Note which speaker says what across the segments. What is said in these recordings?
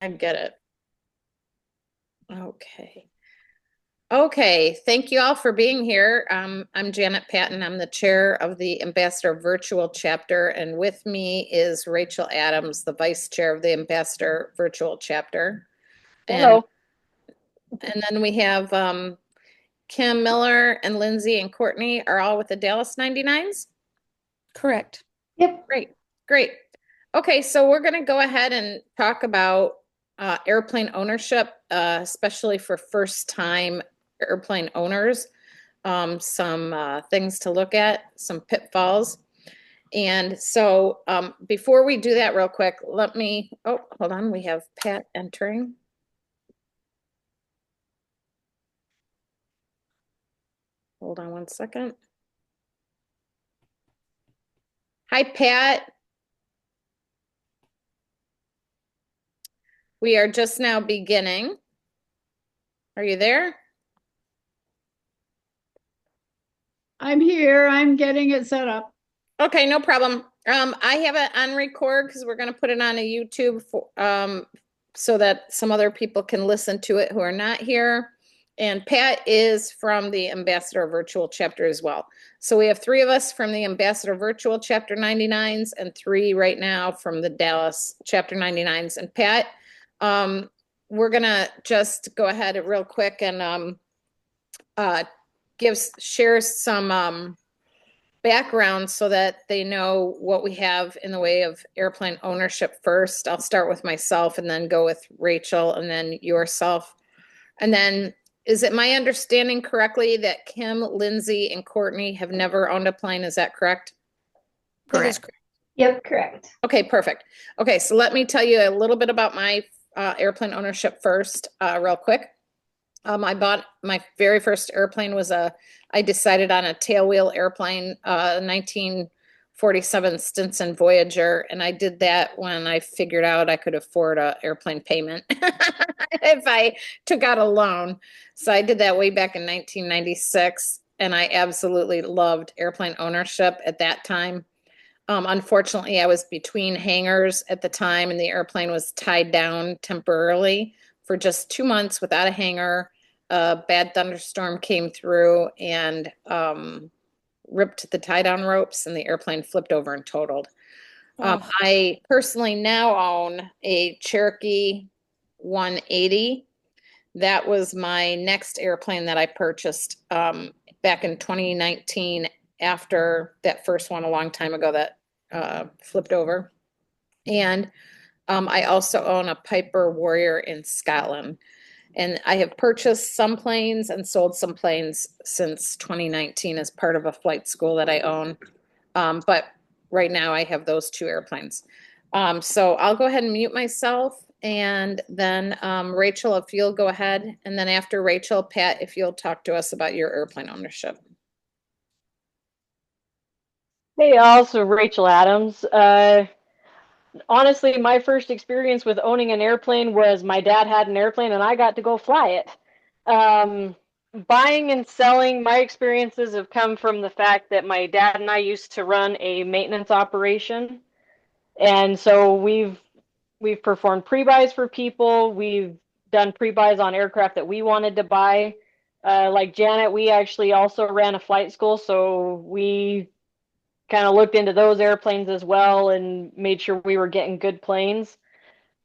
Speaker 1: I get it. Okay. Okay, thank you all for being here. I'm Janet Patton. I'm the chair of the Ambassador Virtual Chapter, and with me is Rachel Adams, the vice chair of the Ambassador Virtual Chapter. And
Speaker 2: Hello.
Speaker 1: and then we have Kim Miller and Lindsay and Courtney are all with the Dallas 99s.
Speaker 3: Correct.
Speaker 2: Yep.
Speaker 1: Great, great. Okay, so we're going to go ahead and talk about airplane ownership, especially for first-time airplane owners. Some things to look at, some pitfalls. And so before we do that real quick, oh, hold on, we have Pat entering. Hold on one second. Hi, Pat. We are just now beginning. Are you there?
Speaker 3: I'm here. I'm getting it set up.
Speaker 1: Okay, no problem. I have it on record because we're going to put it on a YouTube so that some other people can listen to it who are not here. And Pat is from the Ambassador Virtual Chapter as well. So we have three of us from the Ambassador Virtual Chapter 99s and three right now from the Dallas Chapter 99s. And Pat, we're going to just go ahead real quick and uh, share some background so that they know what we have in the way of airplane ownership first. I'll start with myself and then go with Rachel and then yourself. And then is it my understanding correctly that Kim, Lindsay, and Courtney have never owned a plane? Is that correct?
Speaker 3: That is
Speaker 2: Correct. Yep, correct.
Speaker 1: Okay, perfect. Okay, so let me tell you a little bit about my airplane ownership first, real quick. I bought my very first airplane I decided on a tailwheel airplane, 1947 Stinson Voyager, and I did that when I figured out I could afford a airplane payment if I took out a loan. So I did that way back in 1996, and I absolutely loved airplane ownership at that time. Unfortunately, I was between hangars at the time, and the airplane was tied down temporarily for just 2 months without a hangar. A bad thunderstorm came through and ripped the tie down ropes, and the airplane flipped over and totaled.
Speaker 3: Oh,
Speaker 1: I personally now own a Cherokee 180. That was my next airplane that I purchased back in 2019 after that first one a long time ago that flipped over. And I also own a Piper Warrior in Scotland. And I have purchased some planes and sold some planes since 2019 as part of a flight school that I own. But right now I have those two airplanes. So I'll go ahead and mute myself. And then Rachel, if you'll go ahead. And then after Rachel, Pat, if you'll talk to us about your airplane ownership.
Speaker 2: Hey, also Rachel Adams. Honestly, my first experience with owning an airplane was my dad had an airplane and I got to go fly it. Um, Buying and selling, my experiences have come from the fact that my dad and I used to run a maintenance operation, and so we've performed pre-buys for people. We've done pre-buys on aircraft that we wanted to buy. Like Janet, we actually also ran a flight school, so we kind of looked into those airplanes as well and made sure we were getting good planes.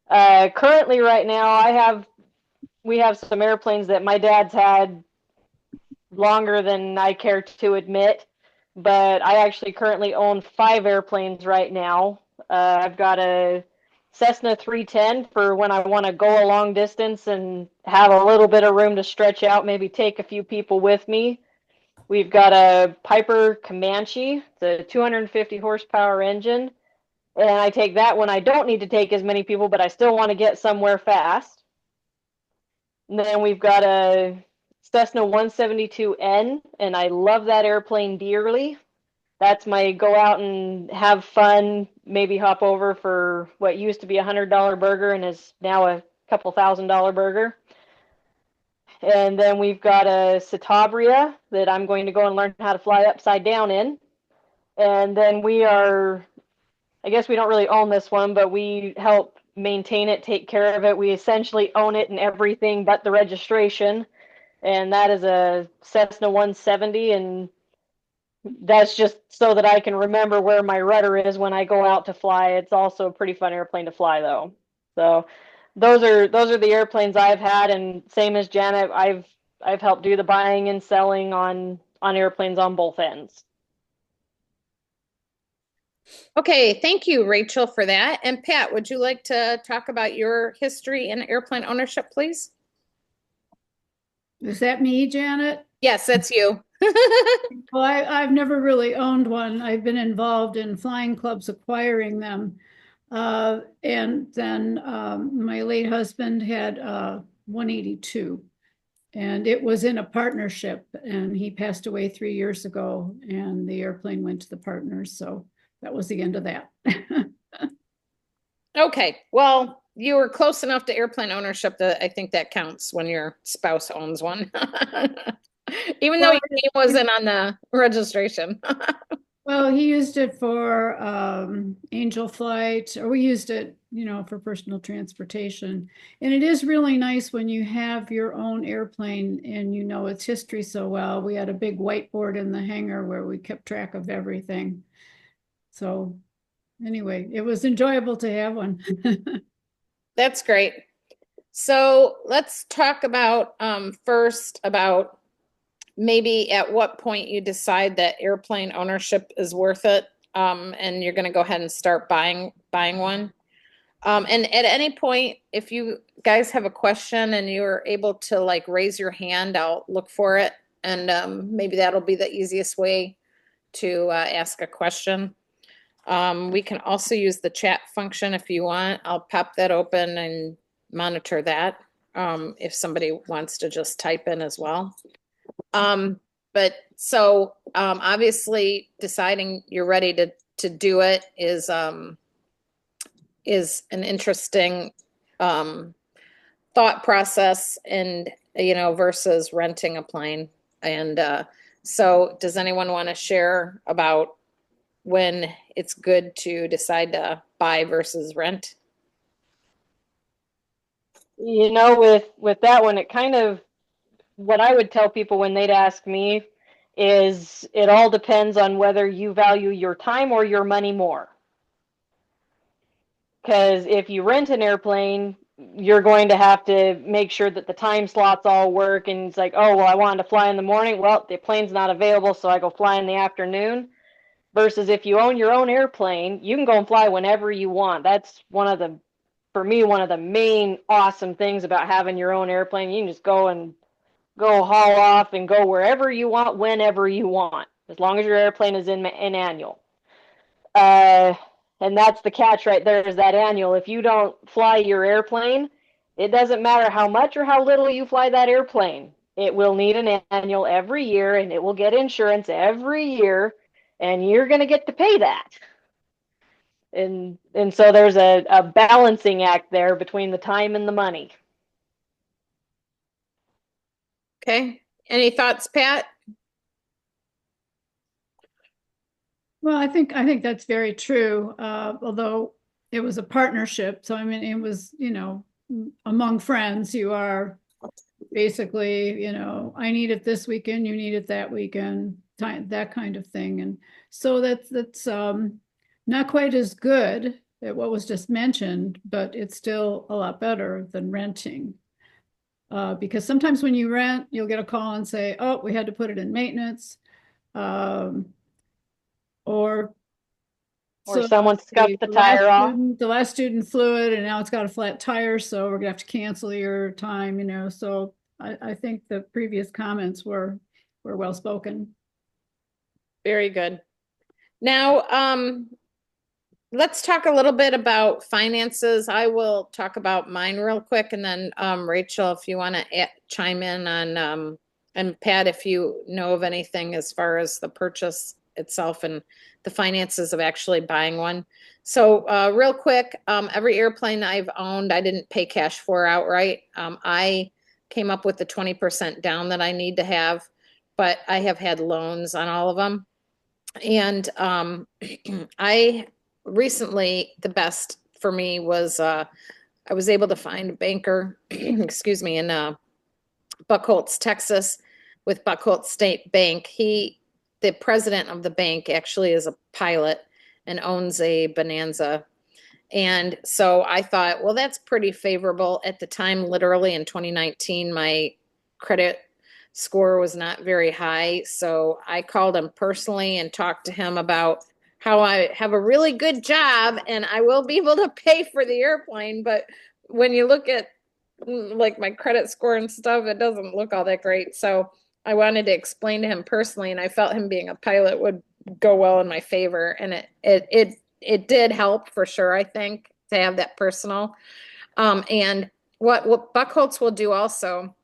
Speaker 2: Currently, right now, we have some airplanes that my dad's had longer than I care to admit, but I actually currently own 5 airplanes right now. I've got a Cessna 310 for when I want to go a long distance and have a little bit of room to stretch out, maybe take a few people with me. We've got a Piper Comanche, the 250 horsepower engine, and I take that when I don't need to take as many people, but I still want to get somewhere fast. And then we've got a Cessna 172N, and I love that airplane dearly. That's my go out and have fun, maybe hop over for what used to be $100 burger and is now a couple $1,000 burger. And then we've got a Citabria that I'm going to go and learn how to fly upside down in. And then I guess we don't really own this one, but we help maintain it, take care of it. We essentially own it and everything but the registration. And that is a Cessna 170, and that's just so that I can remember where my rudder is when I go out to fly. It's also a pretty fun airplane to fly though. So those are the airplanes I've had, and same as Janet, I've helped do the buying and selling on airplanes on both ends.
Speaker 1: Okay, thank you, Rachel, for that. And Pat, would you like to talk about your history in airplane ownership, please?
Speaker 3: Is that me, Janet?
Speaker 1: Yes, that's you.
Speaker 3: Well, I've never really owned one. I've been involved in flying clubs acquiring them. And then my late husband had 182, and it was in a partnership, and he passed away 3 years ago, and the airplane went to the partners. So that was the end of that.
Speaker 1: Okay, well, you were close enough to airplane ownership that I think that counts when your spouse owns one. Even though
Speaker 3: Well,
Speaker 1: your name wasn't on the registration.
Speaker 3: Well, he used it for Angel Flight, or we used it, for personal transportation. And it is really nice when you have your own airplane and you know its history so well. We had a big whiteboard in the hangar where we kept track of everything. So anyway, it was enjoyable to have one.
Speaker 1: That's great. So let's talk about first about maybe at what point you decide that airplane ownership is worth it, and you're going to go ahead and start buying one. And at any point, if you guys have a question and you're able to like raise your hand, I'll look for it, and maybe that'll be the easiest way to ask a question. We can also use the chat function if you want. I'll pop that open and monitor that if somebody wants to just type in as well. But so obviously deciding you're ready to do it is an interesting thought process, and versus renting a plane. And so does anyone want to share about when it's good to decide to buy versus rent?
Speaker 2: With that one, it kind of, what I would tell people when they'd ask me is it all depends on whether you value your time or your money more. Because if you rent an airplane, you're going to have to make sure that the time slots all work. And it's like, oh, well, I wanted to fly in the morning. Well, the plane's not available, so I go fly in the afternoon. Versus if you own your own airplane, you can go and fly whenever you want. That's for me, one of the main awesome things about having your own airplane. You can just go haul off and go wherever you want, whenever you want, as long as your airplane is in annual. And that's the catch right there, is that annual. If you don't fly your airplane, it doesn't matter how much or how little you fly that airplane. It will need an annual every year, and it will get insurance every year, and you're going to get to pay that. And so there's a balancing act there between the time and the money.
Speaker 1: Okay. Any thoughts, Pat?
Speaker 3: Well, I think that's very true. Although it was a partnership, so I mean, it was among friends. You are basically, I need it this weekend, you need it that weekend, that kind of thing. And so that's not quite as good at what was just mentioned, but it's still a lot better than renting. Because sometimes when you rent, you'll get a call and say, oh, we had to put it in maintenance. Or
Speaker 2: someone scuffed the tire off.
Speaker 3: The last student flew it and now it's got a flat tire, so we're gonna have to cancel your time, So I think the previous comments were well spoken.
Speaker 1: Very good. Now, let's talk a little bit about finances. I will talk about mine real quick, and then Rachel, if you want to chime in on, and Pat, if you know of anything as far as the purchase itself and the finances of actually buying one. So real quick, every airplane I've owned, I didn't pay cash for outright. I came up with the 20% down that I need to have, but I have had loans on all of them. And I recently, the best for me was I was able to find a banker, excuse me, in Buckholz, Texas, with Buckholz State Bank. The president of the bank actually is a pilot and owns a Bonanza. And so I thought, well, that's pretty favorable. At the time, literally in 2019, my credit score was not very high. So I called him personally and talked to him about how I have a really good job and I will be able to pay for the airplane. But when you look at like my credit score and stuff, it doesn't look all that great. So I wanted to explain to him personally, and I felt him being a pilot would go well in my favor. And it did help for sure, I think, to have that personal. And what Buckholz will do also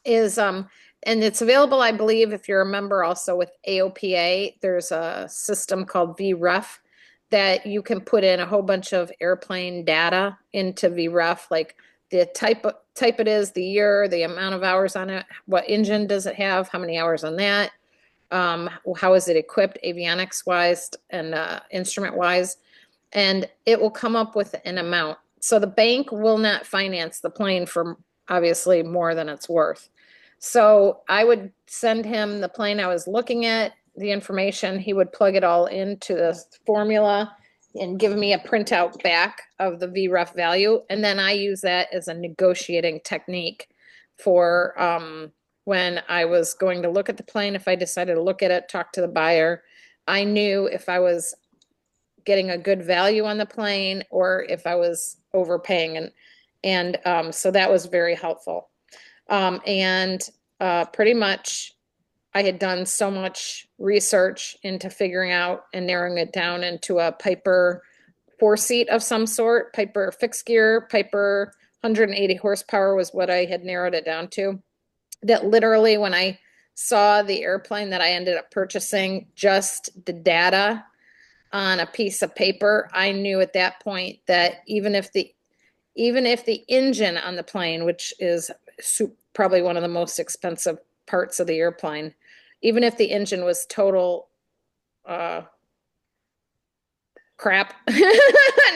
Speaker 1: is, and it's available, I believe, if you're a member also with AOPA, there's a system called VREF that you can put in a whole bunch of airplane data into VREF, like the type it is, the year, the amount of hours on it, what engine does it have, how many hours on that, how is it equipped avionics wise and instrument wise, and it will come up with an amount. So the bank will not finance the plane for obviously more than it's worth. So I would send him the plane I was looking at, the information, he would plug it all into the formula and give me a printout back of the VREF value. And then I use that as a negotiating technique for when I was going to look at the plane. If I decided to look at it, talk to the buyer, I knew if I was getting a good value on the plane or if I was overpaying. And so that was very helpful. Pretty much I had done so much research into figuring out and narrowing it down into a Piper 4-seat of some sort, Piper fixed gear, Piper 180 horsepower was what I had narrowed it down to. That literally when I saw the airplane that I ended up purchasing, just the data on a piece of paper, I knew at that point that even if the engine on the plane, which is probably one of the most expensive parts of the airplane, even if the engine was total crap,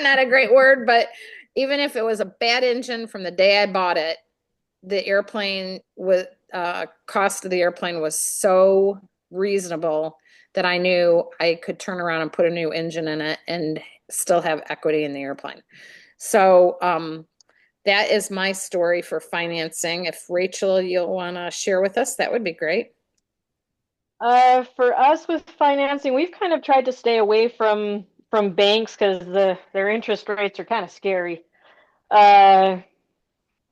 Speaker 1: not a great word, but even if it was a bad engine from the day I bought it, the airplane was cost of the airplane was so reasonable that I knew I could turn around and put a new engine in it and still have equity in the airplane. So that is my story for financing. If Rachel, you'll want to share with us, that would be great.
Speaker 2: For us with financing, we've kind of tried to stay away from banks because their interest rates are kind of scary.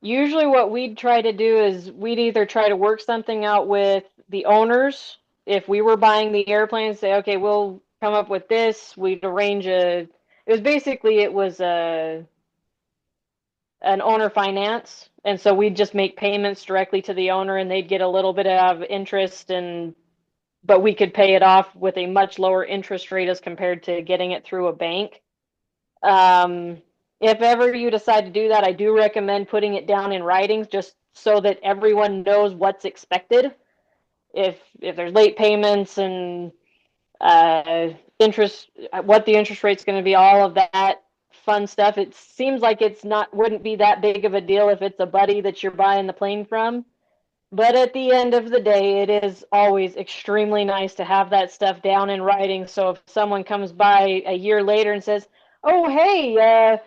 Speaker 2: Usually what we'd try to do is we'd either try to work something out with the owners. If we were buying the airplane, say, okay, we'll come up with this. We'd arrange it was an owner finance. And so we'd just make payments directly to the owner and they'd get a little bit of interest but we could pay it off with a much lower interest rate as compared to getting it through a bank. If ever you decide to do that, I do recommend putting it down in writing just so that everyone knows what's expected. If there's late payments and interest, what the interest rate's going to be, all of that fun stuff. It seems like wouldn't be that big of a deal if it's a buddy that you're buying the plane from. But at the end of the day, it is always extremely nice to have that stuff down in writing. So if someone comes by a year later and says, oh, hey,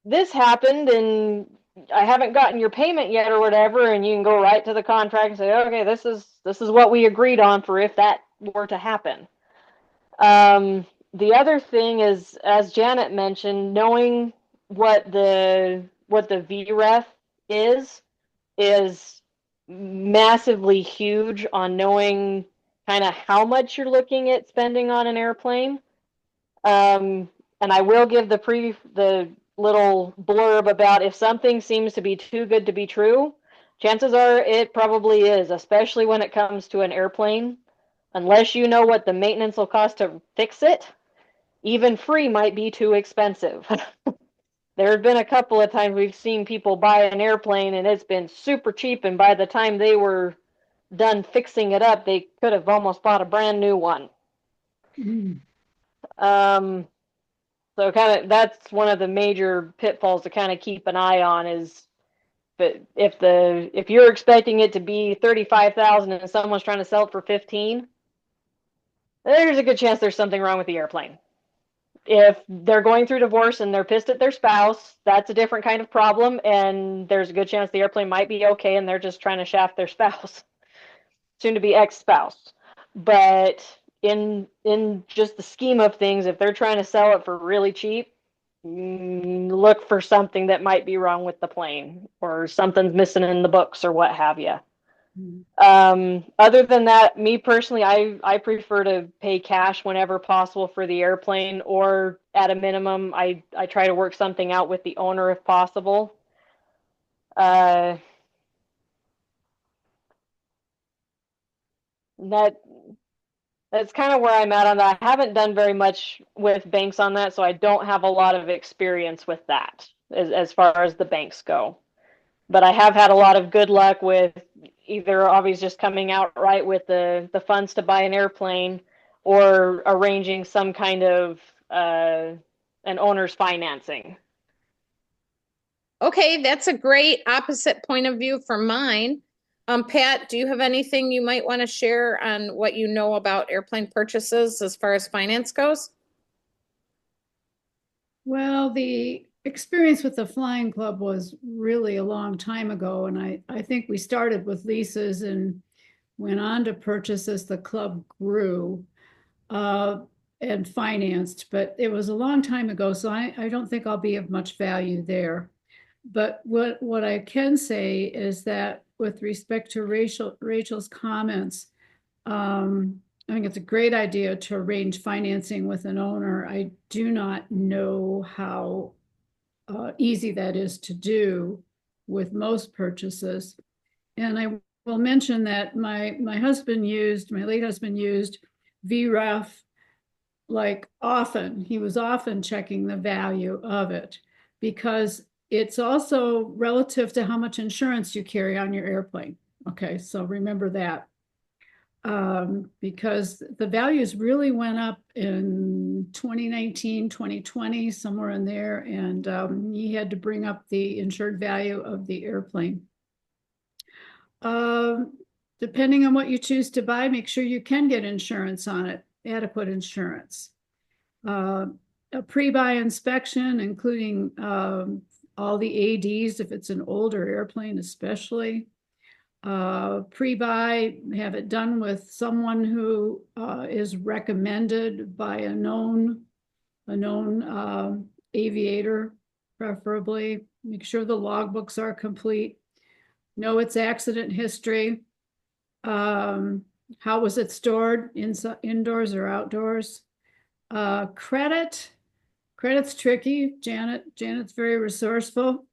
Speaker 2: this happened and I haven't gotten your payment yet or whatever, and you can go right to the contract and say, okay, this is what we agreed on for if that were to happen. The other thing is, as Janet mentioned, knowing what the VREF is massively huge on knowing kind of how much you're looking at spending on an airplane. And I will give the little blurb about if something seems to be too good to be true, chances are it probably is, especially when it comes to an airplane. Unless you know what the maintenance will cost to fix it, even free might be too expensive. There have been a couple of times we've seen people buy an airplane and it's been super cheap, and by the time they were done fixing it up, they could have almost bought a brand new one. So that's one of the major pitfalls to kind of keep an eye on is that if you're expecting it to be 35,000 and someone's trying to sell it for 15, there's a good chance there's something wrong with the airplane. If they're going through divorce and they're pissed at their spouse, that's a different kind of problem, and there's a good chance the airplane might be okay and they're just trying to shaft their spouse, soon to be ex-spouse. But in just the scheme of things, if they're trying to sell it for really cheap, look for something that might be wrong with the plane or something's missing in the books or what have you. Other than that, me personally, I prefer to pay cash whenever possible for the airplane, or at a minimum, I try to work something out with the owner if possible. That's kind of where I'm at on that. I haven't done very much with banks on that, so I don't have a lot of experience with that as far as the banks go. But I have had a lot of good luck with either obviously just coming out right with the funds to buy an airplane or arranging some kind of an owner's financing.
Speaker 1: Okay, that's a great opposite point of view from mine. Pat, do you have anything you might want to share on what you know about airplane purchases as far as finance goes?
Speaker 3: Well, the experience with the Flying Club was really a long time ago, and I think we started with leases and went on to purchase as the club grew and financed, but it was a long time ago, so I don't think I'll be of much value there. But what I can say is that with respect to Rachel's comments, I think it's a great idea to arrange financing with an owner. I do not know how easy that is to do with most purchases. And I will mention that my late husband used VREF like often. He was often checking the value of it because it's also relative to how much insurance you carry on your airplane. Okay, so remember that. Because the values really went up in 2019, 2020, somewhere in there, and he had to bring up the insured value of the airplane. Depending on what you choose to buy, make sure you can get insurance on it, adequate insurance. A pre-buy inspection, including all the ADs, if it's an older airplane especially. Pre-buy, have it done with someone who is recommended by a known aviator, preferably. Make sure the logbooks are complete. Know its accident history. How was it stored, indoors or outdoors? Credit's tricky. Janet's very resourceful.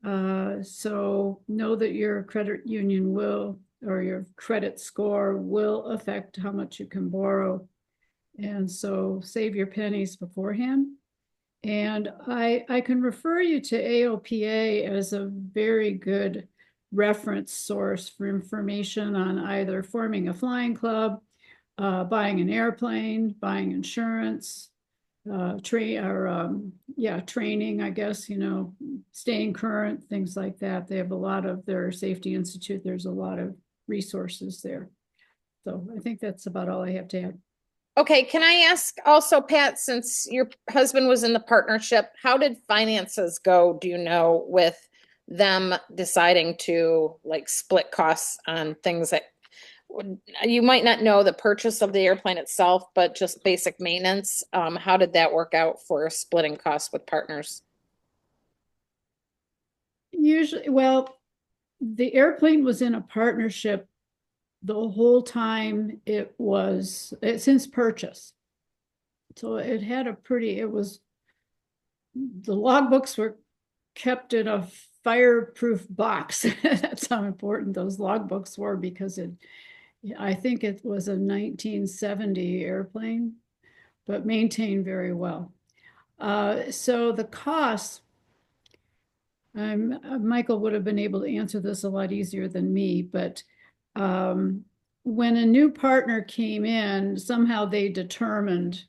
Speaker 3: So know that your credit union will, or your credit score will affect how much you can borrow. And so save your pennies beforehand. And I can refer you to AOPA as a very good reference source for information on either forming a flying club, buying an airplane, buying insurance, training, I guess, staying current, things like that. They have a lot of their Safety Institute. There's a lot of resources there. So I think that's about all I have to add.
Speaker 1: Okay, can I ask also, Pat, since your husband was in the partnership, how did finances go, do you know, with them deciding to like split costs on things that you might not know the purchase of the airplane itself, but just basic maintenance? How did that work out for splitting costs with partners?
Speaker 3: Usually, well, the airplane was in a partnership the whole time since purchase. So the logbooks were kept in a fireproof box. That's how important those logbooks were, because I think it was a 1970 airplane, but maintained very well. So the costs, Michael would have been able to answer this a lot easier than me, but when a new partner came in, somehow they determined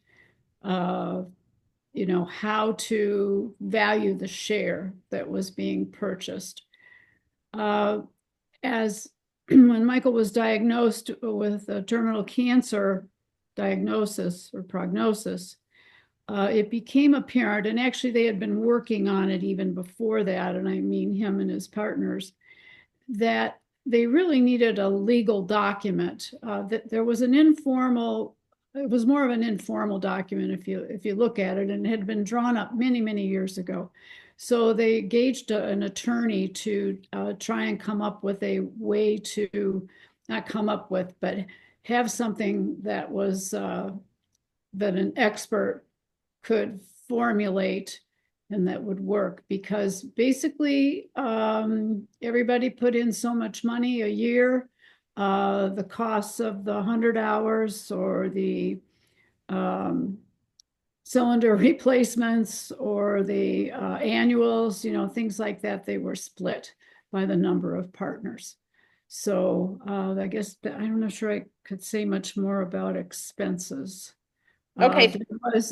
Speaker 3: how to value the share that was being purchased. As when Michael was diagnosed with a terminal cancer diagnosis or prognosis, it became apparent, and actually they had been working on it even before that, and I mean him and his partners, that they really needed a legal document. That there was an informal, it was more of an informal document if you look at it, and it had been drawn up many years ago. So they engaged an attorney to try and come up with a way to not come up with, but have something that was that an expert could formulate and that would work, because basically everybody put in so much money a year. The costs of the 100 hours or the cylinder replacements or the annuals, things like that, they were split by the number of partners. So I guess I'm not sure I could say much more about expenses.
Speaker 1: Okay.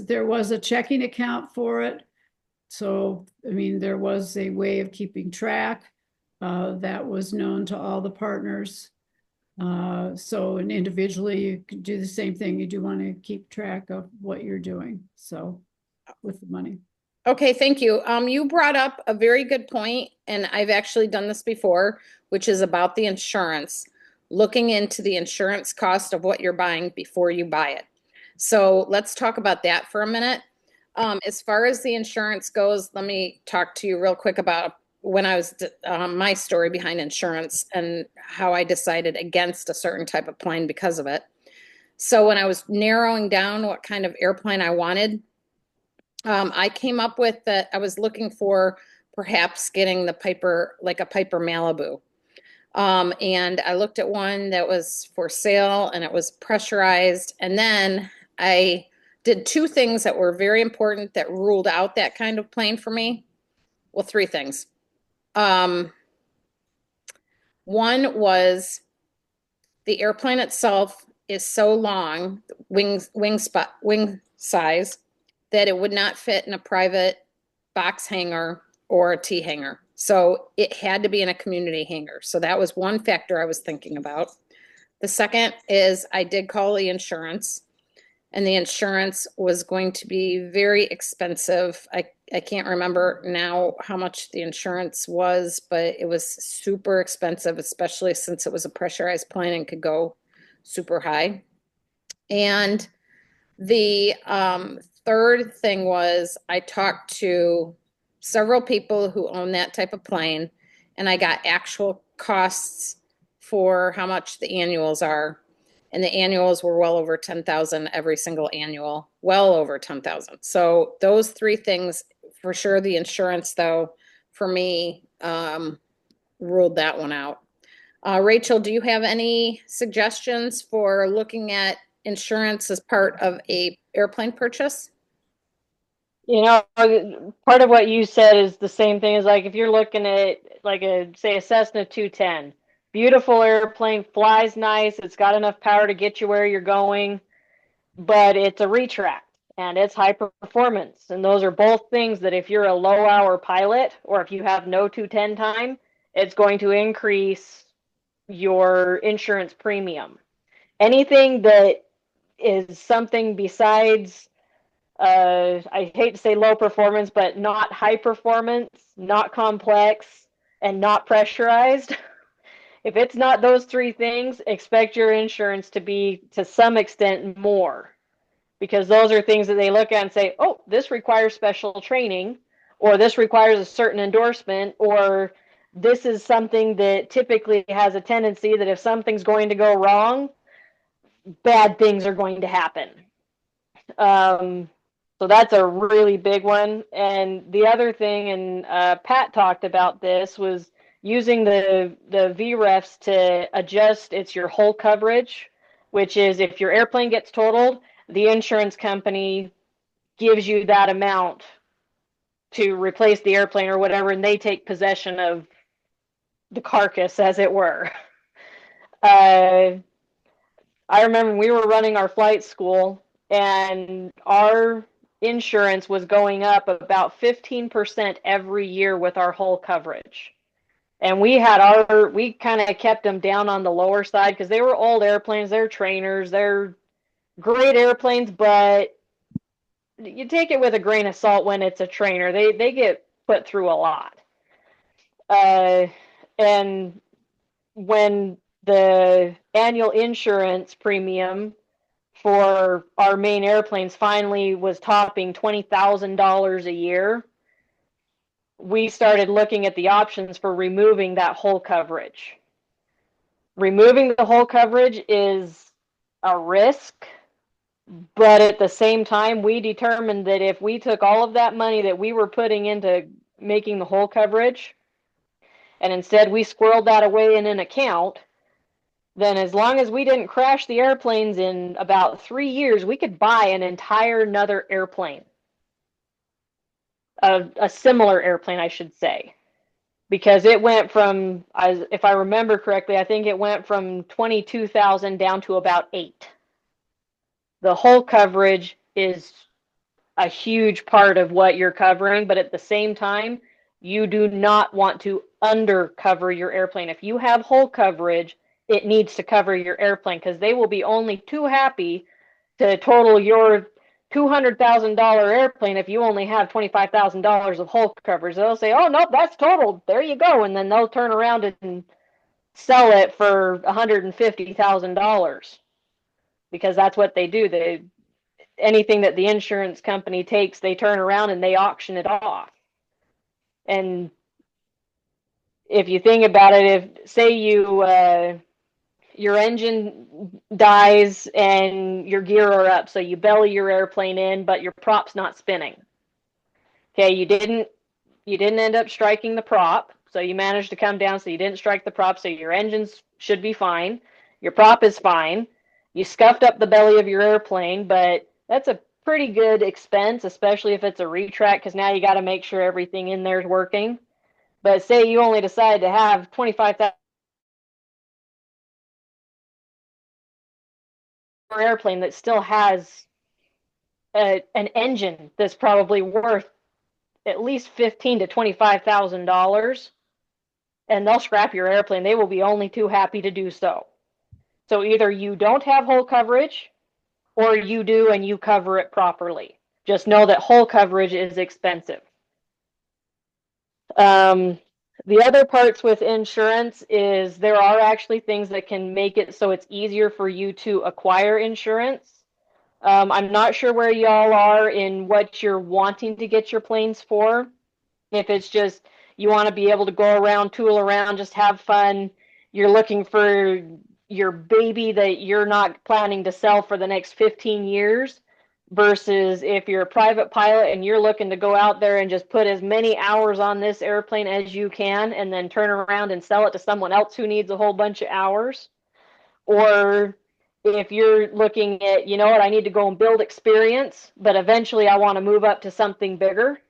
Speaker 3: There was a checking account for it. So, I mean, there was a way of keeping track that was known to all the partners. So, and individually, you could do the same thing. You do want to keep track of what you're doing. So, with the money.
Speaker 1: Okay, thank you. You brought up a very good point, and I've actually done this before, which is about the insurance, looking into the insurance cost of what you're buying before you buy it. So let's talk about that for a minute. As far as the insurance goes, let me talk to you real quick about when I was my story behind insurance and how I decided against a certain type of plane because of it. So when I was narrowing down what kind of airplane I wanted, I came up with that I was looking for perhaps getting the Piper, like a Piper Malibu. And I looked at one that was for sale and it was pressurized. And then I did two things that were very important that ruled out that kind of plane for me. Well, three things. One was the airplane itself is so long, wing size, that it would not fit in a private box hangar or a T hangar. So it had to be in a community hangar. So that was one factor I was thinking about. The second is I did call the insurance, and the insurance was going to be very expensive. I can't remember now how much the insurance was, but it was super expensive, especially since it was a pressurized plane and could go super high. And the third thing was I talked to several people who own that type of plane, and I got actual costs for how much the annuals are. And the annuals were well over 10,000 every single annual, well over 10,000. So those three things for sure. The insurance, though, for me, ruled that one out. Rachel, do you have any suggestions for looking at insurance as part of a airplane purchase?
Speaker 2: Part of what you said is the same thing as like if you're looking at like say a Cessna 210, beautiful airplane, flies nice, it's got enough power to get you where you're going, but it's a retract and it's high performance. And those are both things that if you're a low hour pilot or if you have no 210 time, it's going to increase your insurance premium. Anything that is something besides I hate to say low performance, but not high performance, not complex, and not pressurized. If it's not those three things, expect your insurance to be to some extent more, because those are things that they look at and say, oh, this requires special training, or this requires a certain endorsement, or this is something that typically has a tendency that if something's going to go wrong, bad things are going to happen. So that's a really big one. And the other thing, and Pat talked about this, was using the VREFs to adjust your whole coverage, which is if your airplane gets totaled, the insurance company gives you that amount to replace the airplane or whatever, and they take possession of the carcass, as it were. I remember we were running our flight school, and our insurance was going up about 15% every year with our whole coverage. And we kind of kept them down on the lower side because they were old airplanes, they're trainers, they're great airplanes, but you take it with a grain of salt when it's a trainer. They get put through a lot. And when the annual insurance premium for our main airplanes finally was topping $20,000 a year, we started looking at the options for removing that whole coverage. Removing the whole coverage is a risk, but at the same time, we determined that if we took all of that money that we were putting into making the whole coverage, and instead we squirreled that away in an account, then as long as we didn't crash the airplanes in about 3 years, we could buy an entire another airplane. A similar airplane, I should say. Because it went from, if I remember correctly, I think it went from 22,000 down to about 8. The whole coverage is a huge part of what you're covering, but at the same time, you do not want to undercover your airplane. If you have whole coverage, it needs to cover your airplane because they will be only too happy to total your $200,000 airplane if you only have $25,000 of whole coverage. They'll say, "Oh, nope, that's totaled. There you go." And then they'll turn around and sell it for $150,000 because that's what they do. Anything that the insurance company takes, they turn around and they auction it off. And if you think about it, if say your engine dies and your gear are up, so you belly your airplane in, but your prop's not spinning. Okay, you didn't end up striking the prop, so you managed to come down, so you didn't strike the prop, so your engines should be fine. Your prop is fine. You scuffed up the belly of your airplane, but that's a pretty good expense, especially if it's a retract, because now you got to make sure everything in there is working. But say you only decide to have 25,000 airplane that still has an engine that's probably worth at least $15,000 to $25,000, and they'll scrap your airplane. They will be only too happy to do so. So either you don't have whole coverage, or you do and you cover it properly. Just know that whole coverage is expensive. The other parts with insurance is there are actually things that can make it so it's easier for you to acquire insurance. I'm not sure where y'all are in what you're wanting to get your planes for. If it's just you want to be able to go around, tool around, just have fun. You're looking for your baby that you're not planning to sell for the next 15 years. Versus if you're a private pilot and you're looking to go out there and just put as many hours on this airplane as you can and then turn around and sell it to someone else who needs a whole bunch of hours. Or if you're looking at, you know what, I need to go and build experience, but eventually I want to move up to something bigger.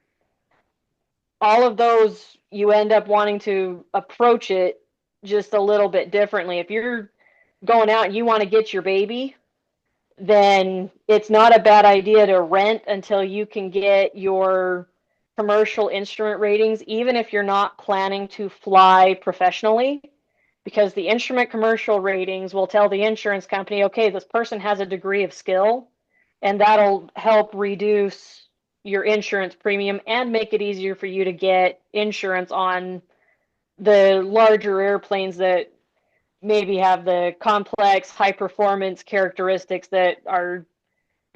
Speaker 2: All of those, you end up wanting to approach it just a little bit differently. If you're going out and you want to get your baby, then it's not a bad idea to rent until you can get your commercial instrument ratings, even if you're not planning to fly professionally, because the instrument commercial ratings will tell the insurance company, okay, this person has a degree of skill, and that'll help reduce your insurance premium and make it easier for you to get insurance on the larger airplanes that maybe have the complex high performance characteristics that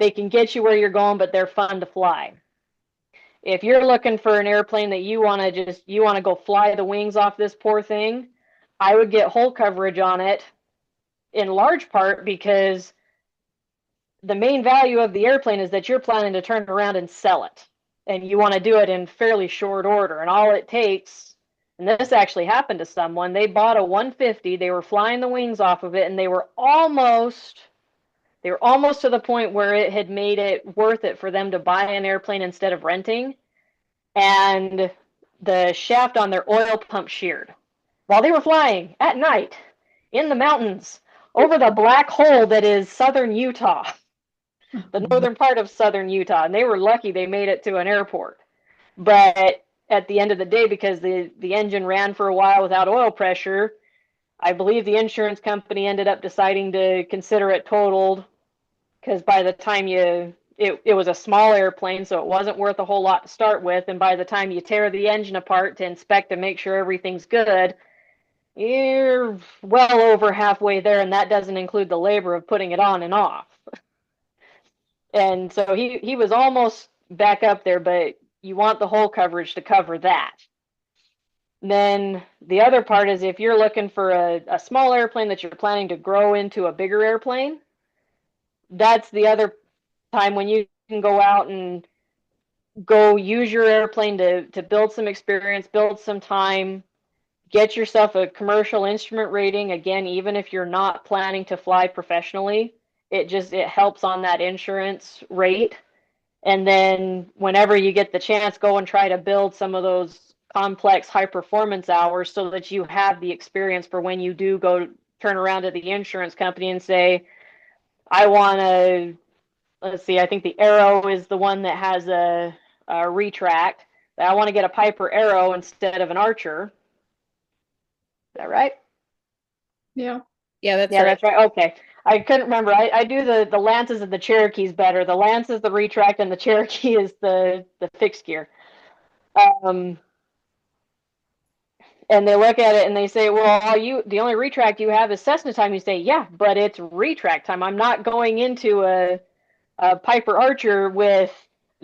Speaker 2: they can get you where you're going, but they're fun to fly. If you're looking for an airplane that you want to go fly the wings off this poor thing, I would get whole coverage on it, in large part because the main value of the airplane is that you're planning to turn around and sell it, and you want to do it in fairly short order. And all it takes, and this actually happened to someone, they bought a 150, they were flying the wings off of it, and they were almost to the point where it had made it worth it for them to buy an airplane instead of renting. And the shaft on their oil pump sheared while they were flying at night in the mountains over the black hole that is southern Utah. the northern part of southern Utah, and they were lucky they made it to an airport. But at the end of the day, because the engine ran for a while without oil pressure, I believe the insurance company ended up deciding to consider it totaled, because by the time it was a small airplane, so it wasn't worth a whole lot to start with. And by the time you tear the engine apart to inspect and make sure everything's good, you're well over halfway there, and that doesn't include the labor of putting it on and off. And so he was almost back up there, but you want the whole coverage to cover that. Then the other part is if you're looking for a small airplane that you're planning to grow into a bigger airplane, that's the other time when you can go out and go use your airplane to build some experience, build some time, get yourself a commercial instrument rating. Again, even if you're not planning to fly professionally, it helps on that insurance rate. And then whenever you get the chance, go and try to build some of those complex high performance hours so that you have the experience for when you do go turn around to the insurance company and say, I want to, let's see, I think the Arrow is the one that has a retract. I want to get a Piper Arrow instead of an Archer. Is that right?
Speaker 3: Yeah.
Speaker 1: Yeah, that's
Speaker 2: Yeah,
Speaker 1: right.
Speaker 2: that's right. Okay. I couldn't remember. I do the Lances and the Cherokees better. The Lance is the retract and the Cherokee is the fixed gear. And they look at it and they say, well, the only retract you have is Cessna time. You say, yeah, but it's retract time. I'm not going into a Piper Archer with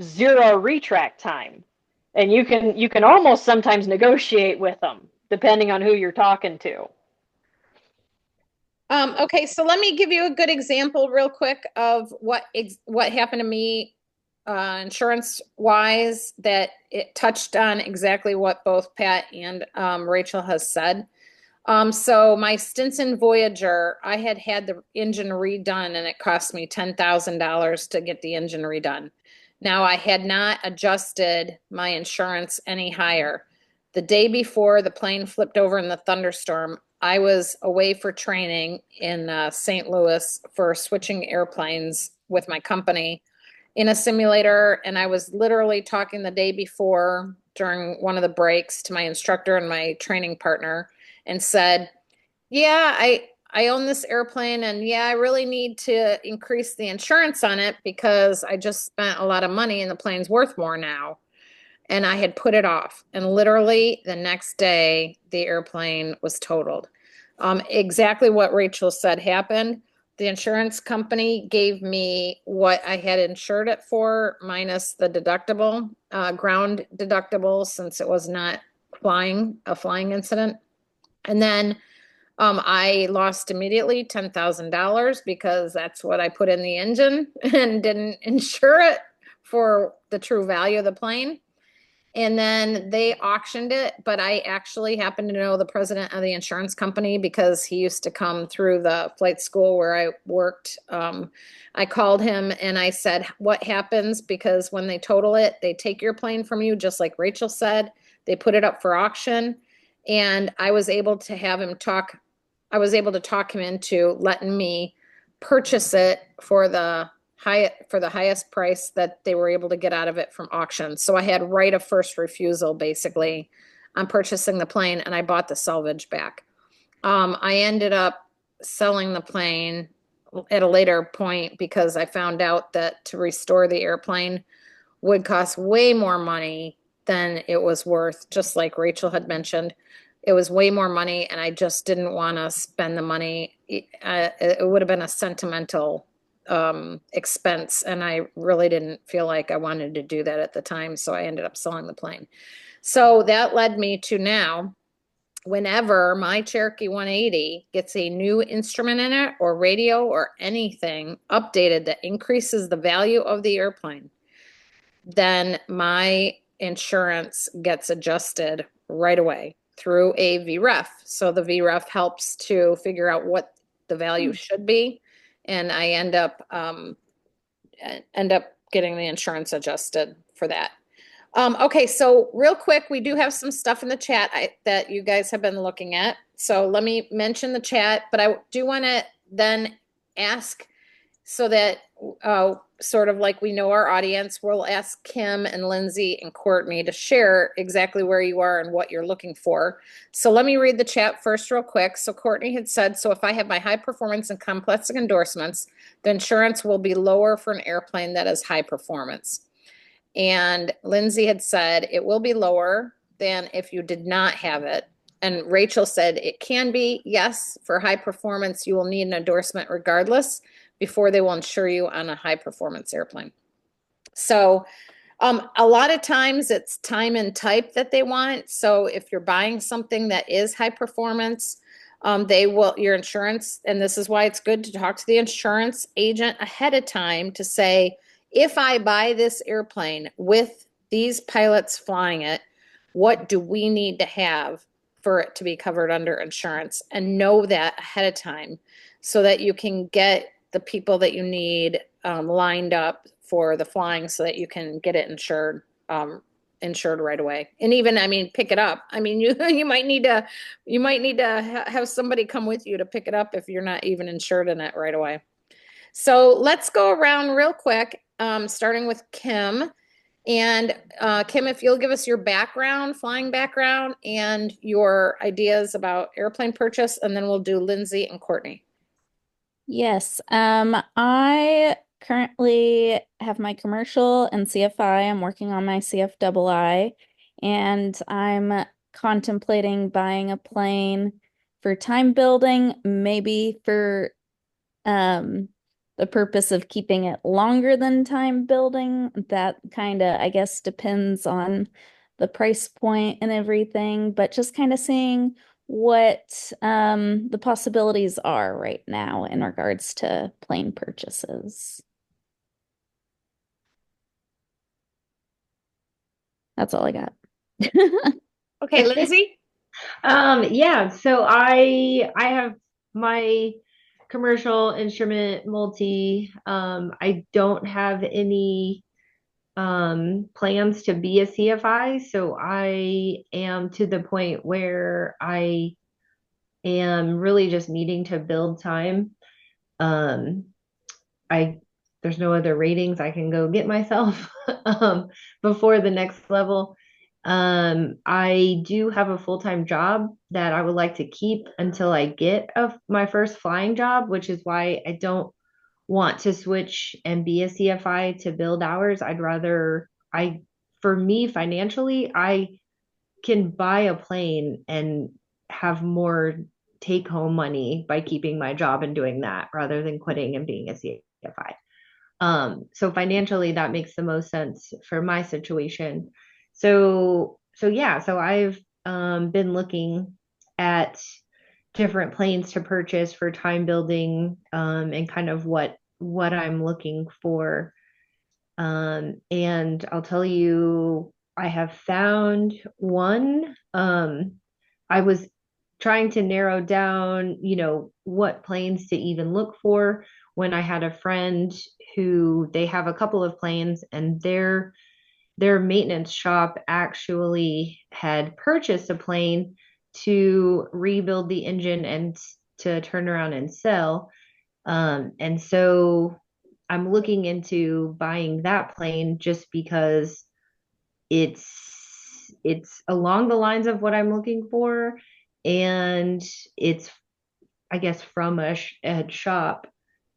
Speaker 2: 0 retract time. And you can almost sometimes negotiate with them depending on who you're talking to.
Speaker 1: Okay, so let me give you a good example real quick of what happened to me insurance wise, that it touched on exactly what both Pat and Rachel has said. So my Stinson Voyager, I had the engine redone and it cost me $10,000 to get the engine redone. Now I had not adjusted my insurance any higher. The day before the plane flipped over in the thunderstorm, I was away for training in St. Louis for switching airplanes with my company in a simulator. And I was literally talking the day before during one of the breaks to my instructor and my training partner and said, yeah, I own this airplane and yeah, I really need to increase the insurance on it because I just spent a lot of money and the plane's worth more now. And I had put it off. And literally the next day, the airplane was totaled. Exactly what Rachel said happened. The insurance company gave me what I had insured it for minus the deductible, ground deductible, since it was not a flying incident. And then I lost immediately $10,000 because that's what I put in the engine and didn't insure it for the true value of the plane. And then they auctioned it, but I actually happen to know the president of the insurance company because he used to come through the flight school where I worked. I called him and I said, what happens? Because when they total it, they take your plane from you, just like Rachel said. They put it up for auction. And I was able to talk him into letting me purchase it for the highest price that they were able to get out of it from auction. So I had right of first refusal basically on purchasing the plane, and I bought the salvage back. I ended up selling the plane at a later point because I found out that to restore the airplane would cost way more money than it was worth, just like Rachel had mentioned. It was way more money, and I just didn't want to spend the money. It would have been a sentimental expense, and I really didn't feel like I wanted to do that at the time, so I ended up selling the plane. So that led me to now, whenever my Cherokee 180 gets a new instrument in it or radio or anything updated that increases the value of the airplane, then my insurance gets adjusted right away through a VREF. So the VREF helps to figure out what the value should be, and I end up getting the insurance adjusted for that. Okay, so real quick, we do have some stuff in the chat that you guys have been looking at. So let me mention the chat, but I do want to then ask so that sort of like we know our audience, we'll ask Kim and Lindsay and Courtney to share exactly where you are and what you're looking for. So let me read the chat first real quick. So Courtney had said, so if I have my high performance and complex endorsements, the insurance will be lower for an airplane that is high performance. And Lindsay had said it will be lower than if you did not have it. And Rachel said it can be, yes, for high performance, you will need an endorsement regardless before they will insure you on a high performance airplane. So a lot of times it's time and type that they want. So if you're buying something that is high performance, they will, your insurance, and this is why it's good to talk to the insurance agent ahead of time to say, if I buy this airplane with these pilots flying it, what do we need to have for it to be covered under insurance? And know that ahead of time so that you can get the people that you need lined up for the flying so that you can get it insured right away. And even, I mean, pick it up. I mean, you might need to have somebody come with you to pick it up if you're not even insured in it right away. So let's go around real quick, starting with Kim. And Kim, if you'll give us your background, flying background, and your ideas about airplane purchase, and then we'll do Lindsay and Courtney.
Speaker 4: Yes, I currently have my commercial and CFI. I'm working on my CFII, and I'm contemplating buying a plane for time building, maybe for the purpose of keeping it longer than time building. That kind of, I guess, depends on the price point and everything, but just kind of seeing what the possibilities are right now in regards to plane purchases. That's all I got.
Speaker 1: Okay, Lindsay?
Speaker 5: Yeah, so I have my commercial instrument multi. I don't have any plans to be a CFI, so I am to the point where I am really just needing to build time. I there's no other ratings I can go get myself before the next level. I do have a full-time job that I would like to keep until I get my first flying job, which is why I don't want to switch and be a CFI to build hours. For me, financially, I can buy a plane and have more take home money by keeping my job and doing that rather than quitting and being a CFI. So financially, that makes the most sense for my situation. So I've been looking at different planes to purchase for time building and kind of what I'm looking for. And I'll tell you, I have found one. I was trying to narrow down, what planes to even look for when I had a friend who they have a couple of planes and their maintenance shop actually had purchased a plane to rebuild the engine and to turn around and sell. And so I'm looking into buying that plane just because it's along the lines of what I'm looking for, and it's, I guess, from a shop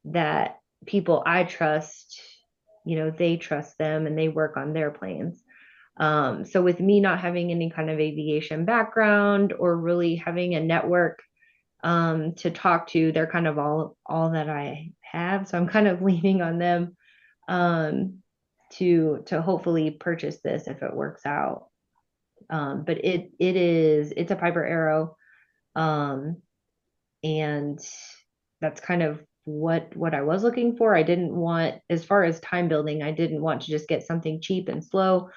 Speaker 5: that people I trust, they trust them and they work on their planes. So with me not having any kind of aviation background or really having a network to talk to, they're kind of all that I have. So I'm kind of leaning on them to hopefully purchase this if it works out. But it's a Piper Arrow. And that's kind of what I was looking for. I didn't want, as far as time building, I didn't want to just get something cheap and slow.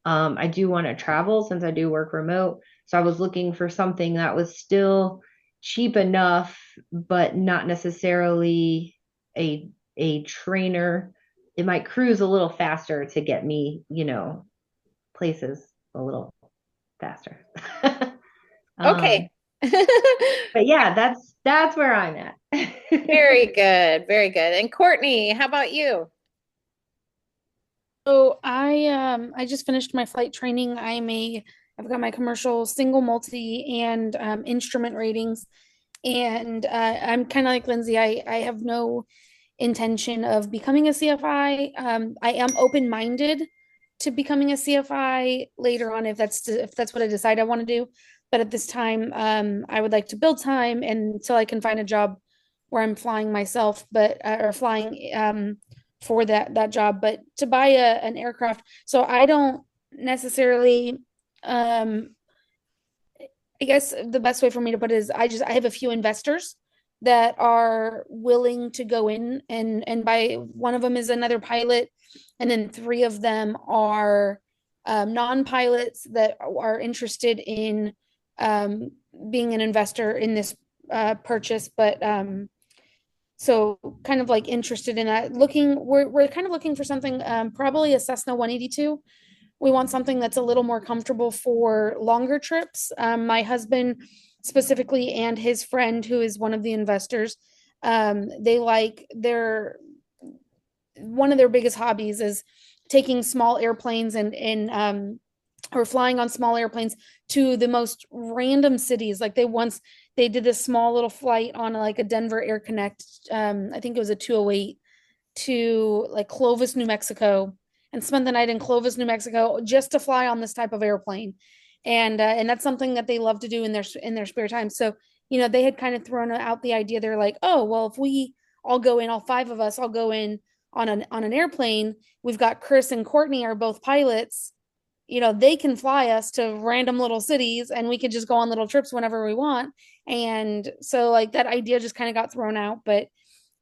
Speaker 5: I do want to travel since I do work remote. So I was looking for something that was still cheap enough, but not necessarily a trainer. It might cruise a little faster to get me, places a little faster.
Speaker 1: Okay.
Speaker 5: But yeah, That's where I'm at.
Speaker 1: Very good, very good. And Courtney, how about you?
Speaker 6: So I just finished my flight training. I've got my commercial single, multi, and instrument ratings. And I'm kind of like Lindsay. I have no intention of becoming a CFI. I am open-minded to becoming a CFI later on if that's what I decide I want to do. But at this time, I would like to build time until I can find a job where I'm flying myself, but or flying for that job. But to buy an aircraft, so I don't necessarily. I guess the best way for me to put it is I have a few investors that are willing to go in and buy. One of them is another pilot, and then three of them are non-pilots that are interested in being an investor in this purchase, but so kind of like interested in that. We're kind of looking for something, probably a Cessna 182. We want something that's a little more comfortable for longer trips. My husband specifically and his friend, who is one of the investors, they like one of their biggest hobbies is taking small airplanes and or flying on small airplanes to the most random cities. Like they did this small little flight on like a Denver Air Connect. I think it was a 208 to like Clovis, New Mexico, and spent the night in Clovis, New Mexico, just to fly on this type of airplane. And that's something that they love to do in their spare time. So, they had kind of thrown out the idea. They're like, oh, well, if we all go in, all five of us all go in on an airplane, we've got Chris and Courtney are both pilots. They can fly us to random little cities and we could just go on little trips whenever we want. And so like that idea just kind of got thrown out. But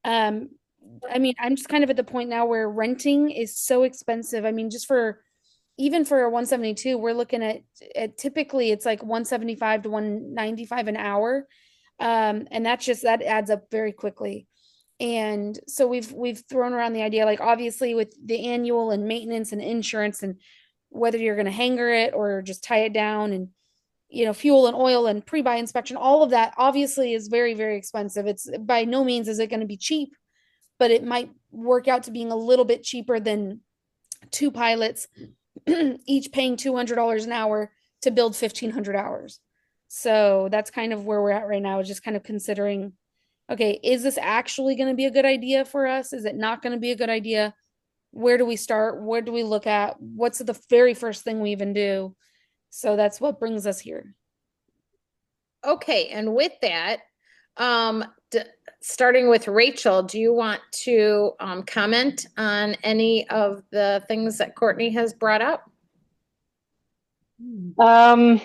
Speaker 6: I mean, I'm just kind of at the point now where renting is so expensive. I mean, even for a 172, we're looking at typically it's like 175 to 195 an hour. And that adds up very quickly. And so we've thrown around the idea, like obviously with the annual and maintenance and insurance and whether you're going to hanger it or just tie it down and fuel and oil and pre-buy inspection, all of that obviously is very, very expensive. It's by no means is it going to be cheap, but it might work out to being a little bit cheaper than two pilots each paying $200 an hour to build 1,500 hours. So that's kind of where we're at right now, is just kind of considering, okay, is this actually going to be a good idea for us? Is it not going to be a good idea? Where do we start? Where do we look at? What's the very first thing we even do? So that's what brings us here.
Speaker 1: Okay, and with that, starting with Rachel, do you want to comment on any of the things that Courtney has brought up?
Speaker 2: So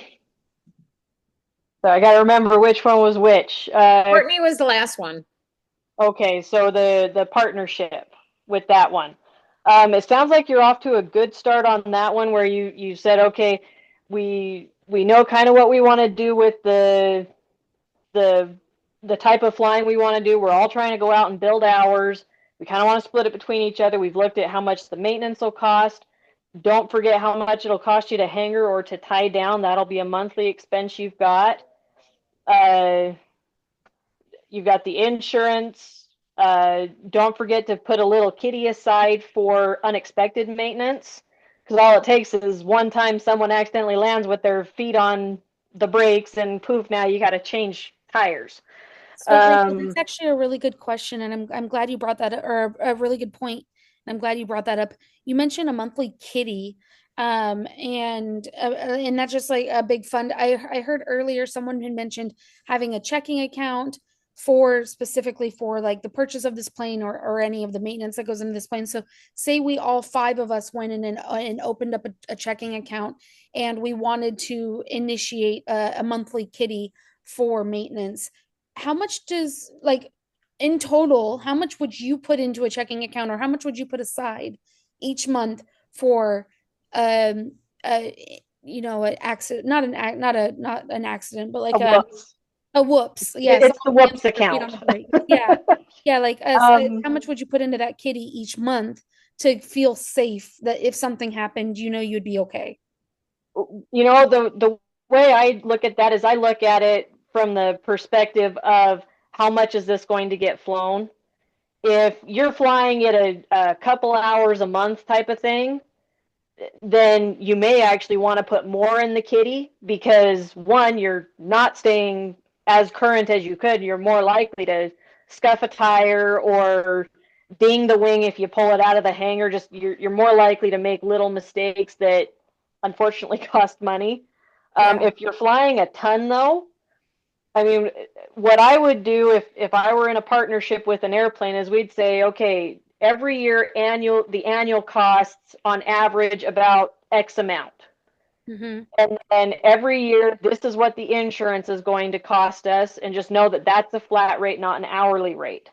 Speaker 2: I got to remember which one was which.
Speaker 1: Courtney was the last one.
Speaker 2: Okay, so the partnership with that one. It sounds like you're off to a good start on that one, where you said, okay, we know kind of what we want to do with the type of flying we want to do. We're all trying to go out and build hours. We kind of want to split it between each other. We've looked at how much the maintenance will cost. Don't forget how much it'll cost you to hanger or to tie down. That'll be a monthly expense you've got. You've got the insurance. Don't forget to put a little kitty aside for unexpected maintenance, because all it takes is one time someone accidentally lands with their feet on the brakes and poof, now you got to change tires.
Speaker 6: So that's actually a really good question, and I'm glad you brought that up, or a really good point. And I'm glad you brought that up. You mentioned a monthly kitty, and that's just like a big fund. I heard earlier someone had mentioned having a checking account specifically for like the purchase of this plane or any of the maintenance that goes into this plane. So say we all five of us went in and opened up a checking account, and we wanted to initiate a monthly kitty for maintenance. How much does, like, in total, how much would you put into a checking account, or how much would you put aside each month for an accident, not an accident, but like a whoops. Yeah,
Speaker 2: it's the whoops account.
Speaker 6: Yeah, like how much would you put into that kitty each month to feel safe that if something happened, you'd be okay?
Speaker 2: The way I look at that is I look at it from the perspective of how much is this going to get flown? If you're flying it a couple hours a month type of thing, then you may actually want to put more in the kitty because one, you're not staying as current as you could. You're more likely to scuff a tire or ding the wing if you pull it out of the hangar. Just you're more likely to make little mistakes that unfortunately cost money. If you're flying a ton though, I mean, what I would do if I were in a partnership with an airplane is we'd say, okay, every year the annual costs on average about X amount.
Speaker 6: Mm-hmm.
Speaker 2: And then every year, this is what the insurance is going to cost us, and just know that that's a flat rate, not an hourly rate.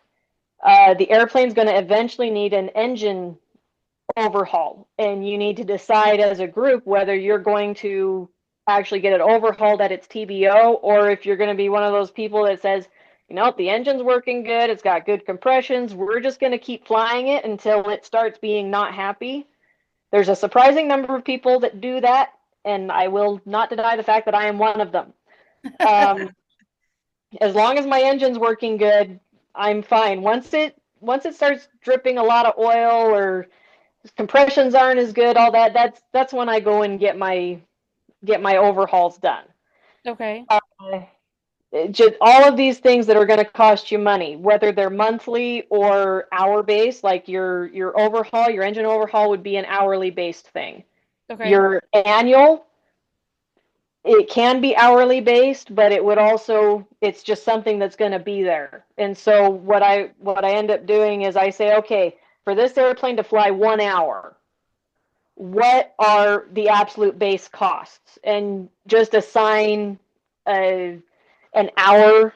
Speaker 2: The airplane's going to eventually need an engine overhaul, and you need to decide as a group whether you're going to actually get it overhauled at its TBO, or if you're going to be one of those people that says, you know, the engine's working good, it's got good compressions, we're just going to keep flying it until it starts being not happy. There's a surprising number of people that do that, and I will not deny the fact that I am one of them. As long as my engine's working good, I'm fine. Once it starts dripping a lot of oil or compressions aren't as good, all that's when I go and get my overhauls done.
Speaker 6: Okay.
Speaker 2: Just all of these things that are going to cost you money, whether they're monthly or hour based, like your overhaul, your engine overhaul would be an hourly based thing.
Speaker 6: Okay.
Speaker 2: Your annual, it can be hourly based, but it would also, it's just something that's going to be there. And so what I end up doing is I say, okay, for this airplane to fly 1 hour, what are the absolute base costs? And just assign an hour,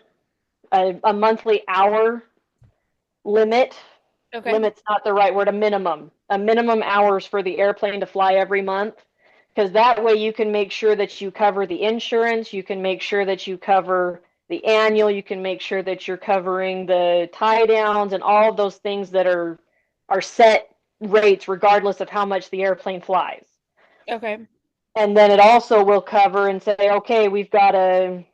Speaker 2: a monthly hour limit.
Speaker 6: Okay.
Speaker 2: Limit's not the right word, a minimum hours for the airplane to fly every month. Because that way you can make sure that you cover the insurance, you can make sure that you cover the annual, you can make sure that you're covering the tie downs and all of those things that are set rates regardless of how much the airplane flies.
Speaker 6: Okay.
Speaker 2: And then it also will cover and say, okay, we've got an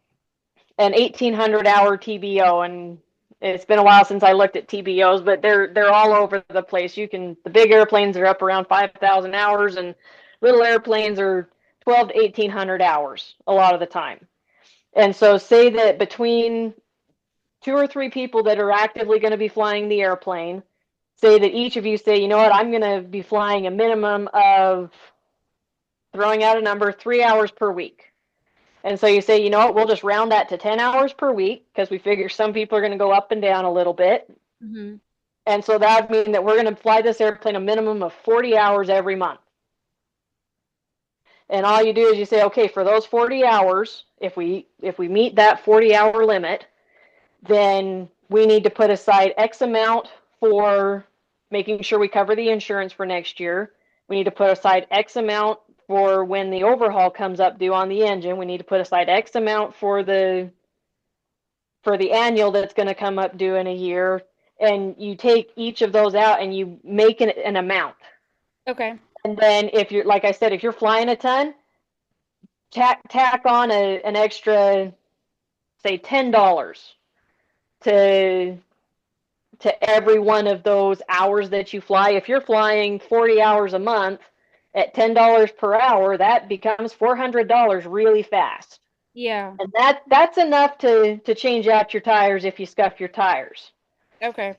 Speaker 2: 1,800 hour TBO, and it's been a while since I looked at TBOs, but they're all over the place. The big airplanes are up around 5,000 hours, and little airplanes are 12 to 1,800 hours a lot of the time. And so say that between 2 or 3 people that are actively going to be flying the airplane, say that each of you say, you know what, I'm going to be flying a minimum of, throwing out a number, 3 hours per week. And so you say, you know what, we'll just round that to 10 hours per week because we figure some people are going to go up and down a little bit.
Speaker 6: Mm-hmm.
Speaker 2: And so that would mean that we're going to fly this airplane a minimum of 40 hours every month. And all you do is you say, okay, for those 40 hours, if we meet that 40-hour limit, then we need to put aside X amount for making sure we cover the insurance for next year. We need to put aside X amount for when the overhaul comes up due on the engine. We need to put aside X amount for the annual that's going to come up due in a year. And you take each of those out and you make an amount.
Speaker 6: Okay.
Speaker 2: And then if you're, like I said, if you're flying a ton, tack on an extra, say $10 to every one of those hours that you fly. If you're flying 40 hours a month at $10 per hour, that becomes $400 really fast.
Speaker 6: Yeah.
Speaker 2: And that's enough to change out your tires if you scuff your tires.
Speaker 6: Okay.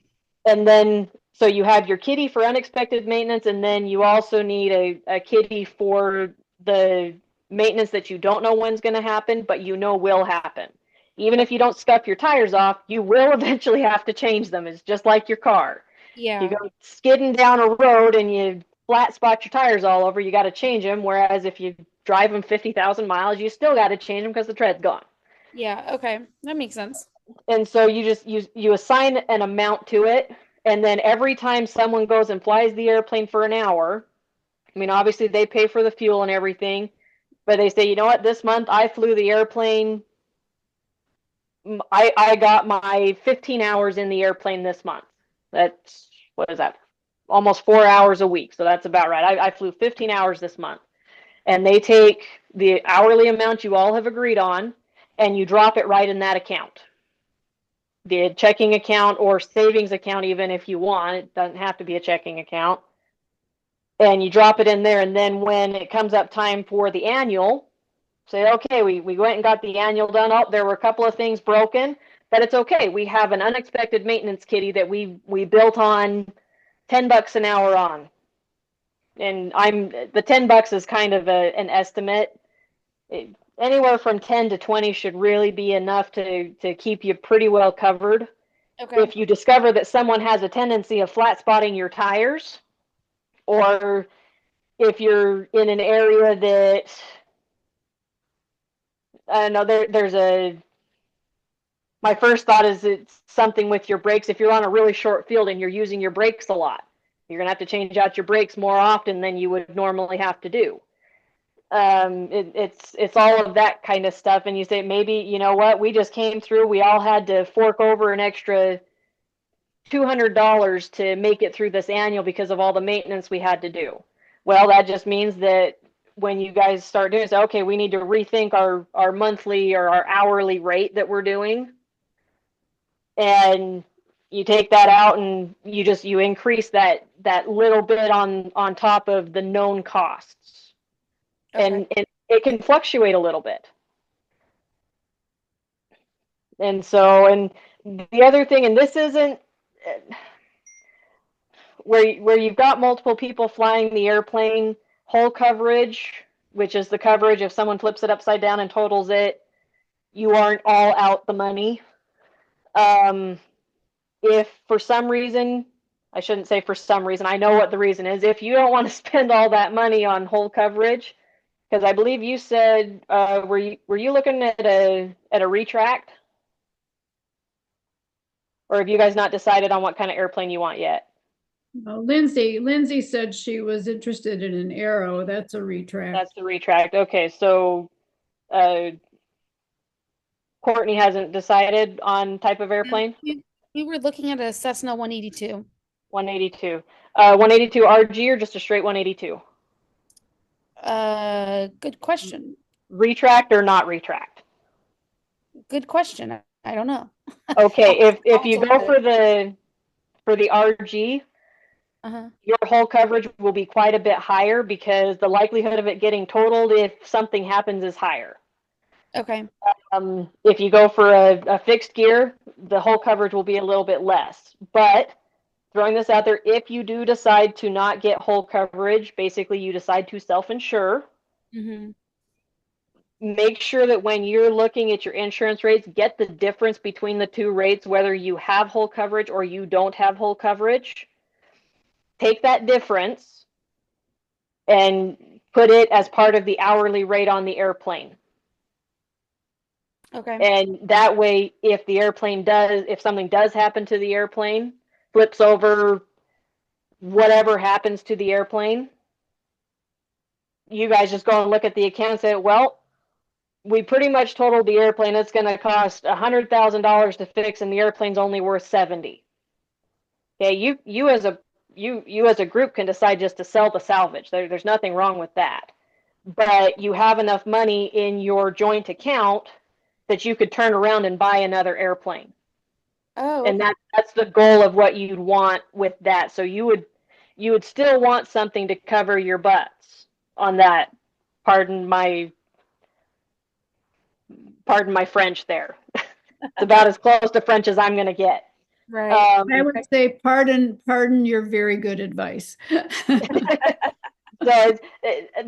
Speaker 2: And then, so you have your kitty for unexpected maintenance, and then you also need a kitty for the maintenance that you don't know when's going to happen, but you know will happen. Even if you don't scuff your tires off, you will eventually have to change them. It's just like your car.
Speaker 6: Yeah.
Speaker 2: You go skidding down a road and you flat spot your tires all over, you got to change them. Whereas if you drive them 50,000 miles, you still got to change them because the tread's gone.
Speaker 6: Yeah. Okay. That makes sense.
Speaker 2: And so you assign an amount to it. And then every time someone goes and flies the airplane for an hour, I mean, obviously they pay for the fuel and everything, but they say, you know what, this month I flew the airplane. I got my 15 hours in the airplane this month. That's, what is that? Almost 4 hours a week. So that's about right. I flew 15 hours this month. And they take the hourly amount you all have agreed on and you drop it right in that account. the checking account or savings account, even if you want. It doesn't have to be a checking account. And you drop it in there, and then when it comes up time for the annual, say, okay, we went and got the annual done. Oh, there were a couple of things broken, but it's okay. We have an unexpected maintenance kitty that we built on $10 an hour on. And the $10 is kind of an estimate. Anywhere from 10 to 20 should really be enough to keep you pretty well covered.
Speaker 6: Okay.
Speaker 2: If you discover that someone has a tendency of flat spotting your tires, or if you're in an area that, I don't know, my first thought is it's something with your brakes. If you're on a really short field and you're using your brakes a lot, you're going to have to change out your brakes more often than you would normally have to do. It's all of that kind of stuff. And you say, maybe, you know what, we just came through, we all had to fork over an extra $200 to make it through this annual because of all the maintenance we had to do. Well, that just means that when you guys start doing this, okay, we need to rethink our monthly or our hourly rate that we're doing. And you take that out and you increase that little bit on top of the known costs.
Speaker 6: Okay.
Speaker 2: And it can fluctuate a little bit. And so, and the other thing, and this isn't where you've got multiple people flying the airplane, whole coverage, which is the coverage if someone flips it upside down and totals it, you aren't all out the money. If for some reason, I shouldn't say for some reason, I know what the reason is. If you don't want to spend all that money on whole coverage, because I believe you said, were you looking at a retract? Or have you guys not decided on what kind of airplane you want yet?
Speaker 3: Well, Lindsay said she was interested in an Arrow. That's a retract.
Speaker 2: That's the retract. Okay, so Courtney hasn't decided on type of airplane?
Speaker 6: We were looking at a Cessna 182.
Speaker 2: 182. 182 RG or just a straight 182?
Speaker 6: Good question.
Speaker 2: Retract or not retract?
Speaker 6: Good question. I don't know.
Speaker 2: Okay, if you
Speaker 6: Also
Speaker 2: go
Speaker 6: better.
Speaker 2: for the RG, your whole coverage will be quite a bit higher because the likelihood of it getting totaled if something happens is higher.
Speaker 6: Okay.
Speaker 2: If you go for a fixed gear, the whole coverage will be a little bit less. But throwing this out there, if you do decide to not get whole coverage, basically you decide to self-insure.
Speaker 6: Mm-hmm.
Speaker 2: Make sure that when you're looking at your insurance rates, get the difference between the two rates, whether you have whole coverage or you don't have whole coverage. Take that difference and put it as part of the hourly rate on the airplane.
Speaker 6: Okay.
Speaker 2: And that way, if something does happen to the airplane, flips over, whatever happens to the airplane, you guys just go and look at the account and say, well, we pretty much totaled the airplane. It's going to cost $100,000 to fix, and the airplane's only worth 70. Okay, you as a group can decide just to sell the salvage. There's nothing wrong with that. But you have enough money in your joint account that you could turn around and buy another airplane.
Speaker 6: Oh,
Speaker 2: And
Speaker 6: okay.
Speaker 2: that's the goal of what you'd want with that. So you would still want something to cover your butts on that. Pardon my French there. It's about as close to French as I'm going to get.
Speaker 6: Right.
Speaker 3: I would say pardon your very good advice.
Speaker 2: So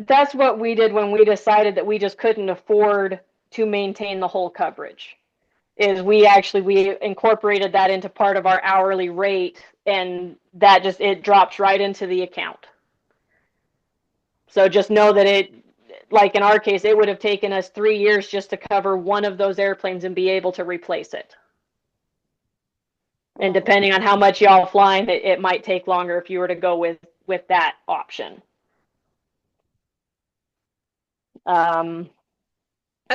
Speaker 2: that's what we did when we decided that we just couldn't afford to maintain the whole coverage. Is we incorporated that into part of our hourly rate, and that it drops right into the account. So just know that like in our case, it would have taken us 3 years just to cover one of those airplanes and be able to replace it. And depending on how much y'all flying, it might take longer if you were to go with that option.
Speaker 1: I'd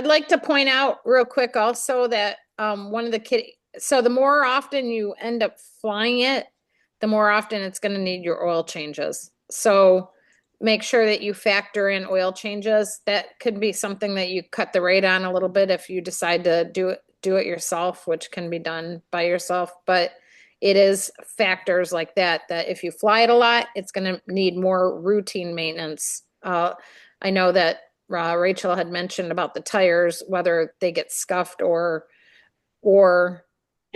Speaker 1: like to point out real quick also that one of the so the more often you end up flying it, the more often it's going to need your oil changes. So make sure that you factor in oil changes. That could be something that you cut the rate on a little bit if you decide to do it yourself, which can be done by yourself, but it is factors like that, that if you fly it a lot, it's going to need more routine maintenance. I know that Rachel had mentioned about the tires, whether they get scuffed or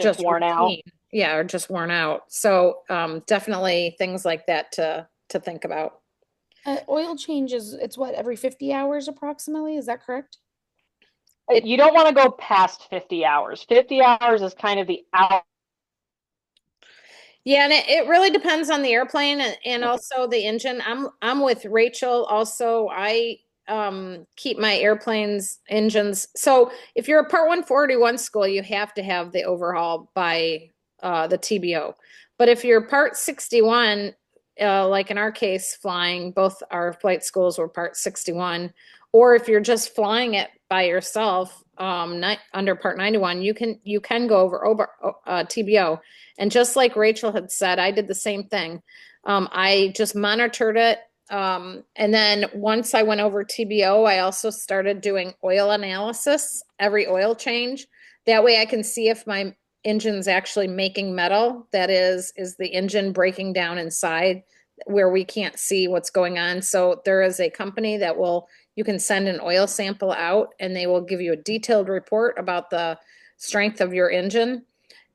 Speaker 2: Just worn out.
Speaker 1: routine. Yeah, or just worn out. So definitely things like that to think about.
Speaker 6: Oil changes, it's what, every 50 hours approximately? Is that correct?
Speaker 2: You don't want to go past 50 hours. 50 hours is kind of the out.
Speaker 1: Yeah, and it really depends on the airplane and also the engine. I'm with Rachel. Also, I keep my airplanes engines. So if you're a Part 141 school, you have to have the overhaul by the TBO. But if you're Part 61, like in our case, flying, both our flight schools were Part 61, or if you're just flying it by yourself, under Part 91, you can go over TBO. And just like Rachel had said, I did the same thing. I just monitored it. And then once I went over TBO, I also started doing oil analysis, every oil change. That way I can see if my engine's actually making metal. That is the engine breaking down inside where we can't see what's going on. So there is a company that you can send an oil sample out and they will give you a detailed report about the strength of your engine.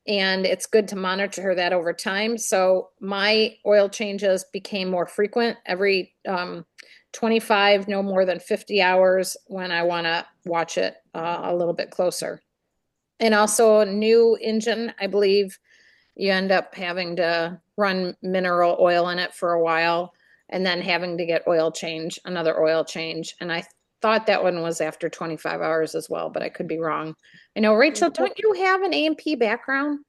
Speaker 1: And it's good to monitor that over time. So my oil changes became more frequent every 25, no more than 50 hours when I want to watch it a little bit closer. And also a new engine, I believe you end up having to run mineral oil in it for a while and then having to get another oil change. And I thought that one was after 25 hours as well, but I could be wrong. I know, Rachel, don't you have an A&P background?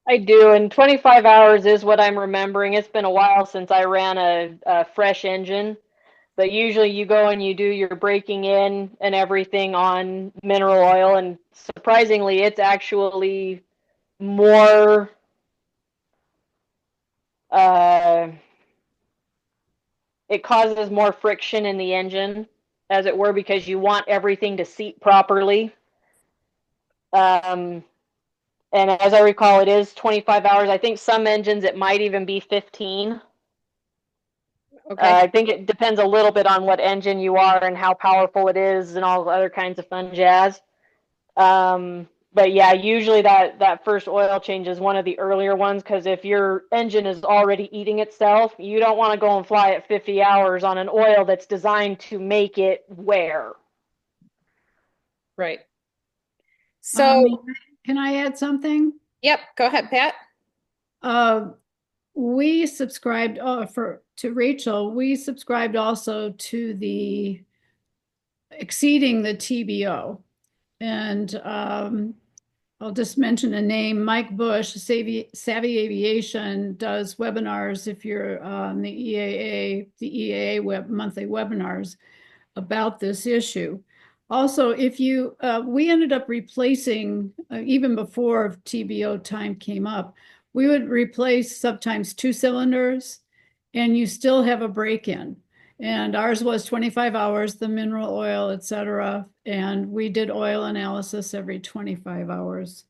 Speaker 2: I do, and 25 hours is what I'm remembering. It's been a while since I ran a fresh engine, but usually you go and you do your breaking in and everything on mineral oil, and surprisingly, it's actually more it causes more friction in the engine, as it were, because you want everything to seat properly. And as I recall, it is 25 hours. I think some engines, it might even be 15.
Speaker 1: Okay.
Speaker 2: I think it depends a little bit on what engine you are and how powerful it is and all the other kinds of fun jazz. But yeah, usually that first oil change is one of the earlier ones, because if your engine is already eating itself, you don't want to go and fly at 50 hours on an oil that's designed to make it wear.
Speaker 1: Right. So,
Speaker 3: Can I add something?
Speaker 1: yep, go ahead, Pat.
Speaker 3: We subscribed to Rachel. We subscribed also to the exceeding the TBO, and I'll just mention a name. Mike Bush, Savvy Aviation, does webinars if you're on the EAA monthly webinars about this issue. Also, we ended up replacing, even before TBO time came up, we would replace sometimes 2 cylinders and you still have a break-in. And ours was 25 hours, the mineral oil, etc. And we did oil analysis every 25 hours.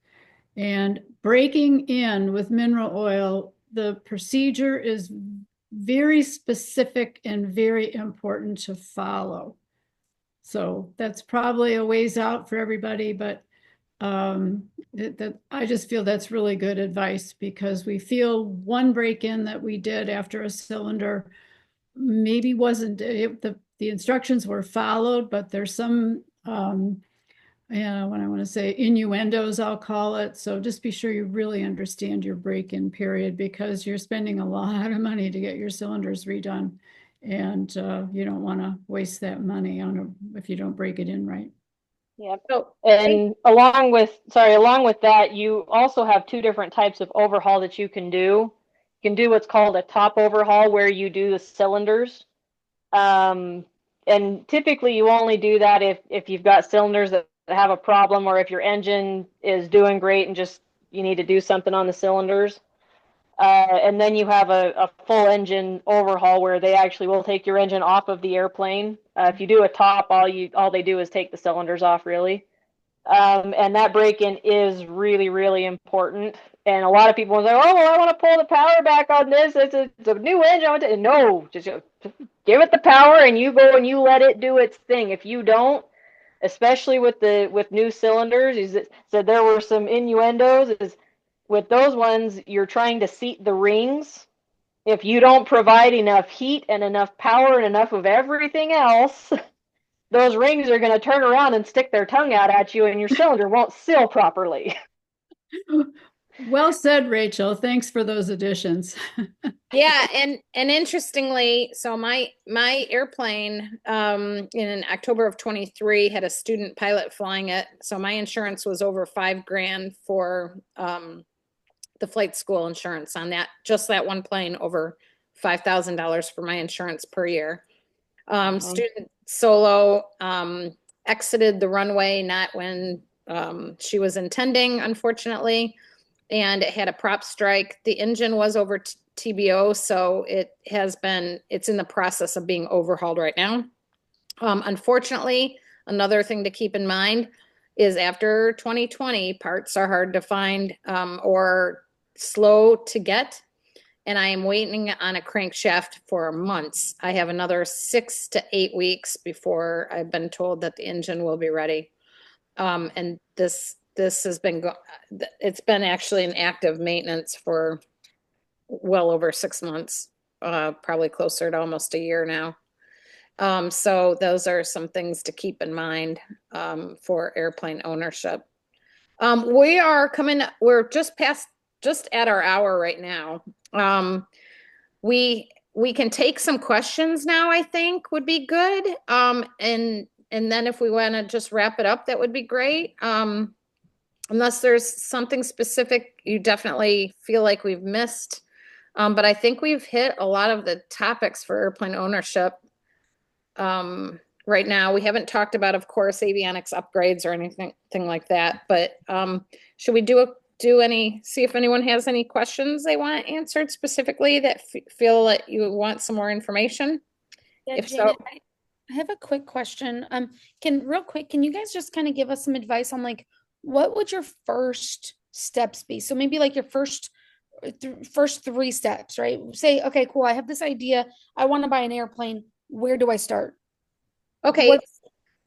Speaker 3: And breaking in with mineral oil, the procedure is very specific and very important to follow. So that's probably a ways out for everybody, but I just feel that's really good advice, because we feel one break-in that we did after a cylinder maybe wasn't, the instructions were followed, but there's some, what I want to say, innuendos, I'll call it. So just be sure you really understand your break-in period, because you're spending a lot of money to get your cylinders redone. And you don't want to waste that money if you don't break it in right.
Speaker 2: Yep.
Speaker 1: So,
Speaker 2: And along with that, you also have 2 different types of overhaul that you can do. You can do what's called a top overhaul, where you do the cylinders. And typically you only do that if you've got cylinders that have a problem, or if your engine is doing great and just you need to do something on the cylinders. And then you have a full engine overhaul, where they actually will take your engine off of the airplane. If you do a top, all they do is take the cylinders off, really. And that break-in is really, really important. And a lot of people say, "Oh, well, I want to pull the power back on this. It's a new engine." I want to. No, just give it the power, and you go and you let it do its thing. If you don't, especially with new cylinders, he said there were some innuendos. Is with those ones, you're trying to seat the rings. If you don't provide enough heat and enough power and enough of everything else, those rings are going to turn around and stick their tongue out at you, and your cylinder won't seal properly.
Speaker 3: Well said, Rachel. Thanks for those additions.
Speaker 1: Yeah, and interestingly, so my airplane in October of 23 had a student pilot flying it. So my insurance was over $5,000 for the flight school insurance on that, just that one plane, over $5,000 for my insurance per year. Student solo exited the runway not when she was intending, unfortunately, and it had a prop strike. The engine was over TBO, so it's in the process of being overhauled right now. Unfortunately, another thing to keep in mind is after 2020, parts are hard to find or slow to get. And I am waiting on a crankshaft for months. I have another 6 to 8 weeks before I've been told that the engine will be ready. And this has been, it's been actually an active maintenance for well over 6 months, probably closer to almost a year now. So those are some things to keep in mind for airplane ownership. We're just at our hour right now. We can take some questions now, I think would be good. And then if we want to just wrap it up, that would be great. Unless there's something specific you definitely feel like we've missed. But I think we've hit a lot of the topics for airplane ownership. Right now, we haven't talked about, of course, avionics upgrades or anything like that. But should we see if anyone has any questions they want answered specifically that feel that you want some more information?
Speaker 6: Yeah,
Speaker 1: If
Speaker 6: Janet,
Speaker 1: so,
Speaker 6: I have a quick question. Can you guys just kind of give us some advice on like what would your first steps be? So maybe like your first 3 steps, right? Say, okay, cool. I have this idea. I want to buy an airplane. Where do I start?
Speaker 1: okay.
Speaker 6: What-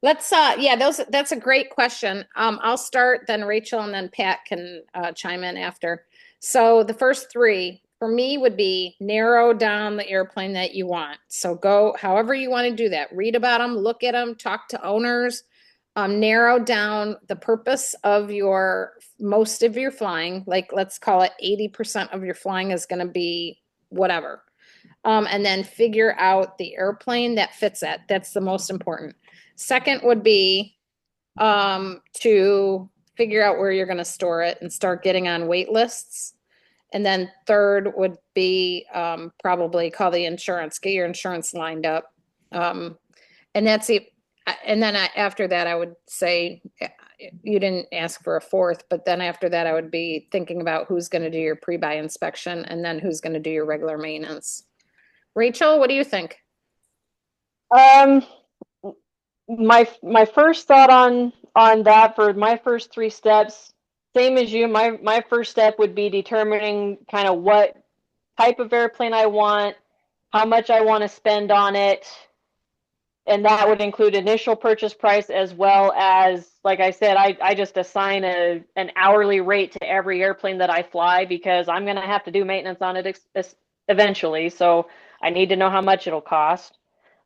Speaker 1: That's a great question. I'll start, then Rachel, and then Pat can chime in after. So the first 3 for me would be narrow down the airplane that you want. So go however you want to do that. Read about them, look at them, talk to owners, narrow down the purpose of most of your flying. Like let's call it 80% of your flying is going to be whatever. And then figure out the airplane that fits that. That's the most important. Second would be to figure out where you're going to store it and start getting on wait lists. And then third would be probably call the insurance, get your insurance lined up. And that's it. And then after that, I would say you didn't ask for a fourth, but then after that, I would be thinking about who's going to do your pre-buy inspection and then who's going to do your regular maintenance. Rachel, what do you think?
Speaker 2: My first thought on that for my first 3 steps, same as you. My first step would be determining kind of what type of airplane I want, how much I want to spend on it, and that would include initial purchase price as well as, like I said, I just assign an hourly rate to every airplane that I fly because I'm going to have to do maintenance on it eventually. So I need to know how much it'll cost.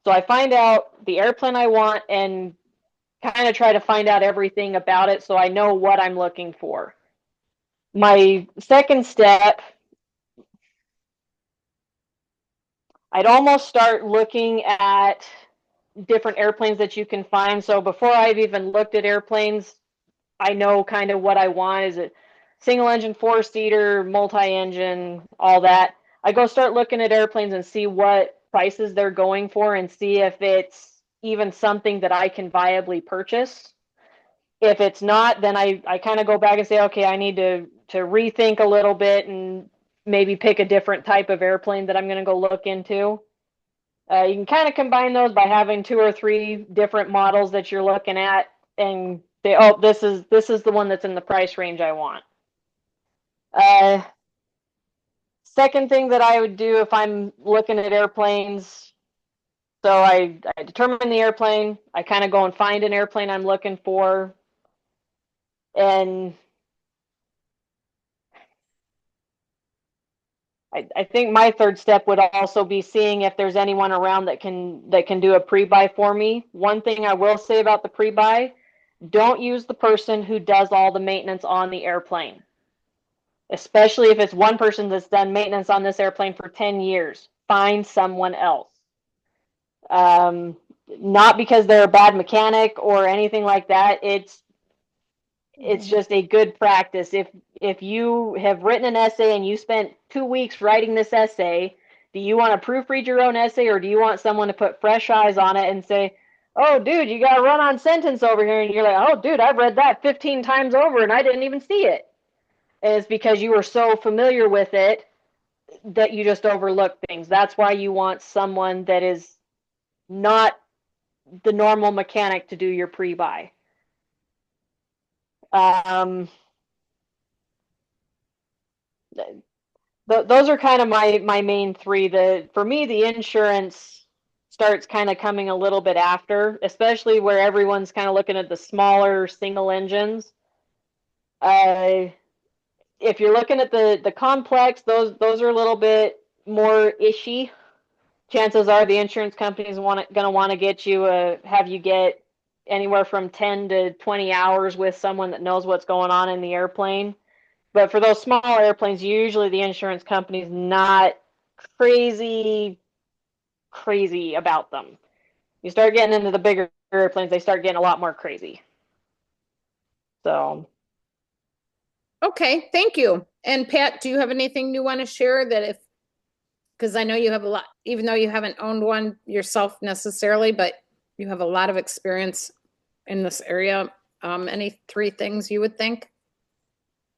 Speaker 2: So I find out the airplane I want and kind of try to find out everything about it so I know what I'm looking for. My second step, I'd almost start looking at different airplanes that you can find. So before I've even looked at airplanes, I know kind of what I want. Is it single engine, 4-seater, multi-engine, all that. I go start looking at airplanes and see what prices they're going for and see if it's even something that I can viably purchase. If it's not, then I kind of go back and say, okay, I need to rethink a little bit and maybe pick a different type of airplane that I'm going to go look into. You can kind of combine those by having 2 or 3 different models that you're looking at and say, oh, this is the one that's in the price range I want. Uh, Second thing that I would do if I'm looking at airplanes, so I determine the airplane, I kind of go and find an airplane I'm looking for, and I think my third step would also be seeing if there's anyone around that can do a pre-buy for me. One thing I will say about the pre-buy, don't use the person who does all the maintenance on the airplane, especially if it's one person that's done maintenance on this airplane for 10 years. Find someone else. Not because they're a bad mechanic or anything like that. It's just a good practice. If you have written an essay and you spent 2 weeks writing this essay, do you want to proofread your own essay, or do you want someone to put fresh eyes on it and say, oh, dude, you got a run-on sentence over here, and you're like, oh, dude, I've read that 15 times over and I didn't even see it. And it's because you were so familiar with it that you just overlook things. That's why you want someone that is not the normal mechanic to do your pre-buy. Those are kind of my main three. For me, the insurance starts kind of coming a little bit after, especially where everyone's kind of looking at the smaller single engines. If you're looking at the complex, those are a little bit more ishy. Chances are the insurance companies gonna want to get you have you get anywhere from 10 to 20 hours with someone that knows what's going on in the airplane. But for those small airplanes, usually the insurance company's not crazy about them. You start getting into the bigger airplanes, they start getting a lot more crazy. So.
Speaker 1: Okay, thank you. And Pat, do you have anything you want to share that because I know you have a lot, even though you haven't owned one yourself necessarily, but you have a lot of experience in this area. Any three things you would think?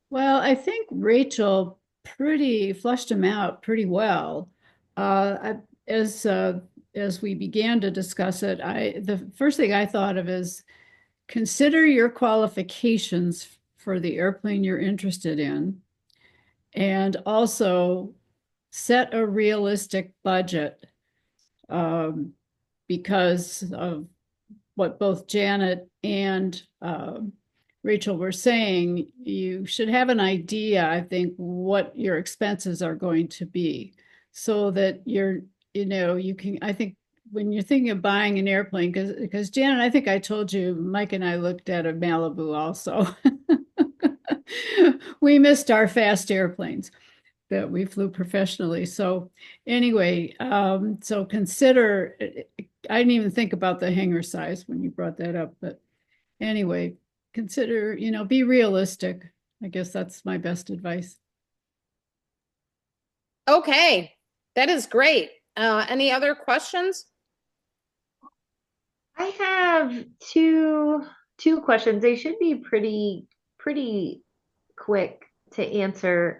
Speaker 3: Well, I think Rachel pretty flushed them out pretty well. As we began to discuss it, the first thing I thought of is consider your qualifications for the airplane you're interested in, and also set a realistic budget, because of what both Janet and Rachel were saying. You should have an idea, I think, what your expenses are going to be, so that you can, I think, when you're thinking of buying an airplane, because Janet, I think I told you, Mike and I looked at a Malibu also. We missed our fast airplanes that we flew professionally. So anyway, so consider, I didn't even think about the hangar size when you brought that up, but anyway, consider, be realistic. I guess that's my best advice.
Speaker 1: Okay, that is great. Any other questions?
Speaker 5: I have two questions. They should be pretty quick to answer.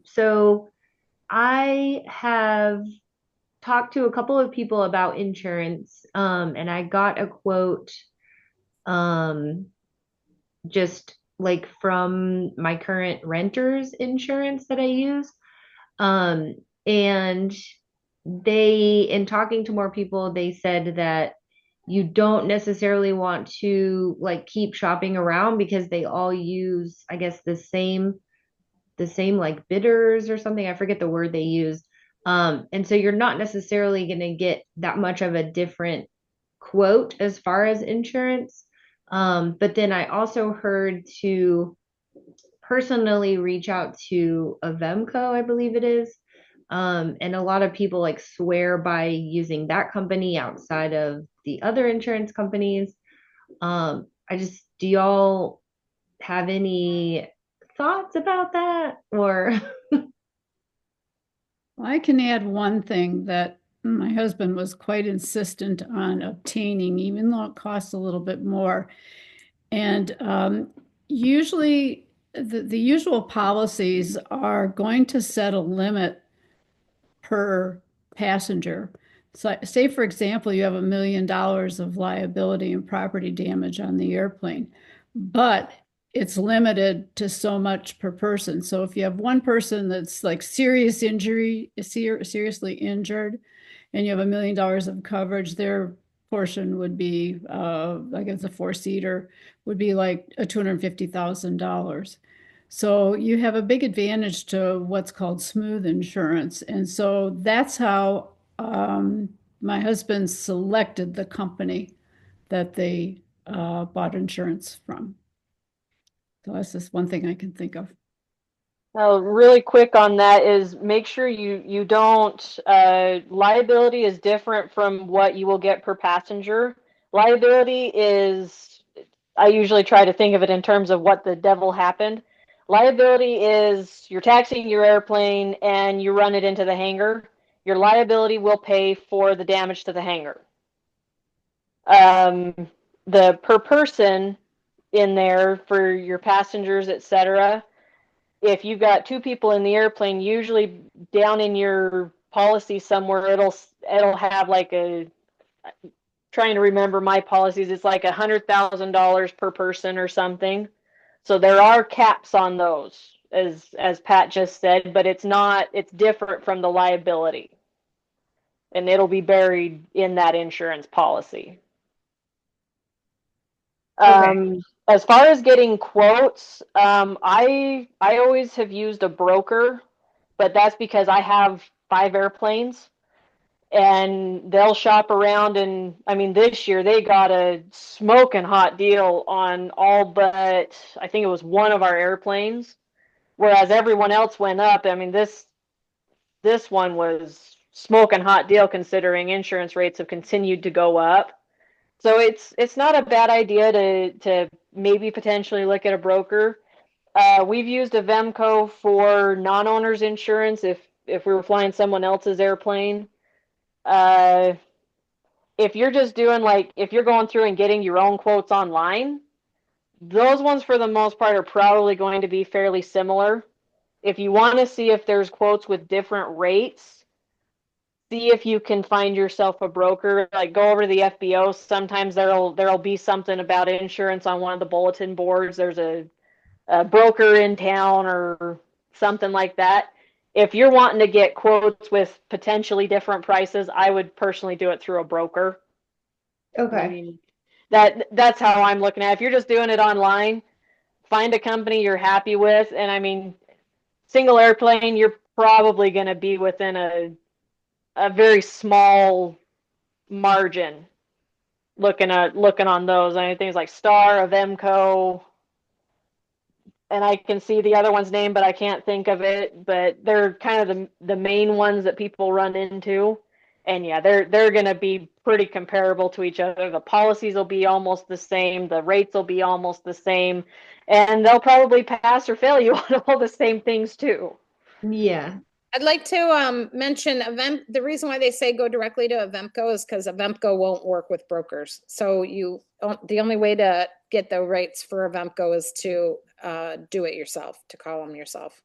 Speaker 5: So I have talked to a couple of people about insurance, and I got a quote, just like from my current renter's insurance that I use. And in talking to more people, they said that you don't necessarily want to like keep shopping around because they all use, I guess, the same like bidders or something. I forget the word they used. And so you're not necessarily going to get that much of a different quote as far as insurance. But then I also heard to personally reach out to Avemco, I believe it is. And a lot of people like swear by using that company outside of the other insurance companies. Do y'all have any thoughts about that? Or
Speaker 3: I can add one thing that my husband was quite insistent on obtaining, even though it costs a little bit more. And usually the usual policies are going to set a limit per passenger. So say, for example, you have $1 million of liability and property damage on the airplane. but it's limited to so much per person. So if you have one person that's like seriously injured, and you have $1 million of coverage, their portion would be, I guess a four-seater would be like a $250,000. So you have a big advantage to what's called smooth insurance. And so that's how my husband selected the company that they bought insurance from. So that's just one thing I can think of.
Speaker 2: Really quick on that is make sure you don't, liability is different from what you will get per passenger. Liability is, I usually try to think of it in terms of what the devil happened. Liability is you're taxiing your airplane and you run it into the hangar. Your liability will pay for the damage to the hangar. The per person in there for your passengers, etc. If you've got two people in the airplane, usually down in your policy somewhere, it'll have like a, trying to remember my policies, it's like $100,000 per person or something. So there are caps on those, as Pat just said, but it's different from the liability. And it'll be buried in that insurance policy.
Speaker 5: Okay.
Speaker 2: As far as getting quotes, I always have used a broker, but that's because I have 5 airplanes and they'll shop around. And I mean, this year they got a smoking hot deal on all but I think it was one of our airplanes, whereas everyone else went up. I mean, this one was smoking hot deal considering insurance rates have continued to go up. So it's not a bad idea to maybe potentially look at a broker. We've used a Vemco for non-owners insurance if we were flying someone else's airplane. If you're just doing if you're going through and getting your own quotes online, those ones for the most part are probably going to be fairly similar. If you want to see if there's quotes with different rates, see if you can find yourself a broker. Like go over to the FBO. Sometimes there'll be something about insurance on one of the bulletin boards. There's a broker in town or something like that. If you're wanting to get quotes with potentially different prices, I would personally do it through a broker. I
Speaker 5: Okay.
Speaker 2: mean, that's how I'm looking at it. If you're just doing it online, find a company you're happy with. And I mean, single airplane, you're probably going to be within a very small margin looking on those. I mean, things like Star, Avemco, and I can see the other one's name, but I can't think of it. But they're kind of the main ones that people run into. And yeah, they're going to be pretty comparable to each other. The policies will be almost the same. The rates will be almost the same. And they'll probably pass or fail you on all the same things too.
Speaker 5: Yeah.
Speaker 1: I'd like to mention the reason why they say go directly to Avemco is because Avemco won't work with brokers. So the only way to get the rates for Avemco is to do it yourself, to call them yourself.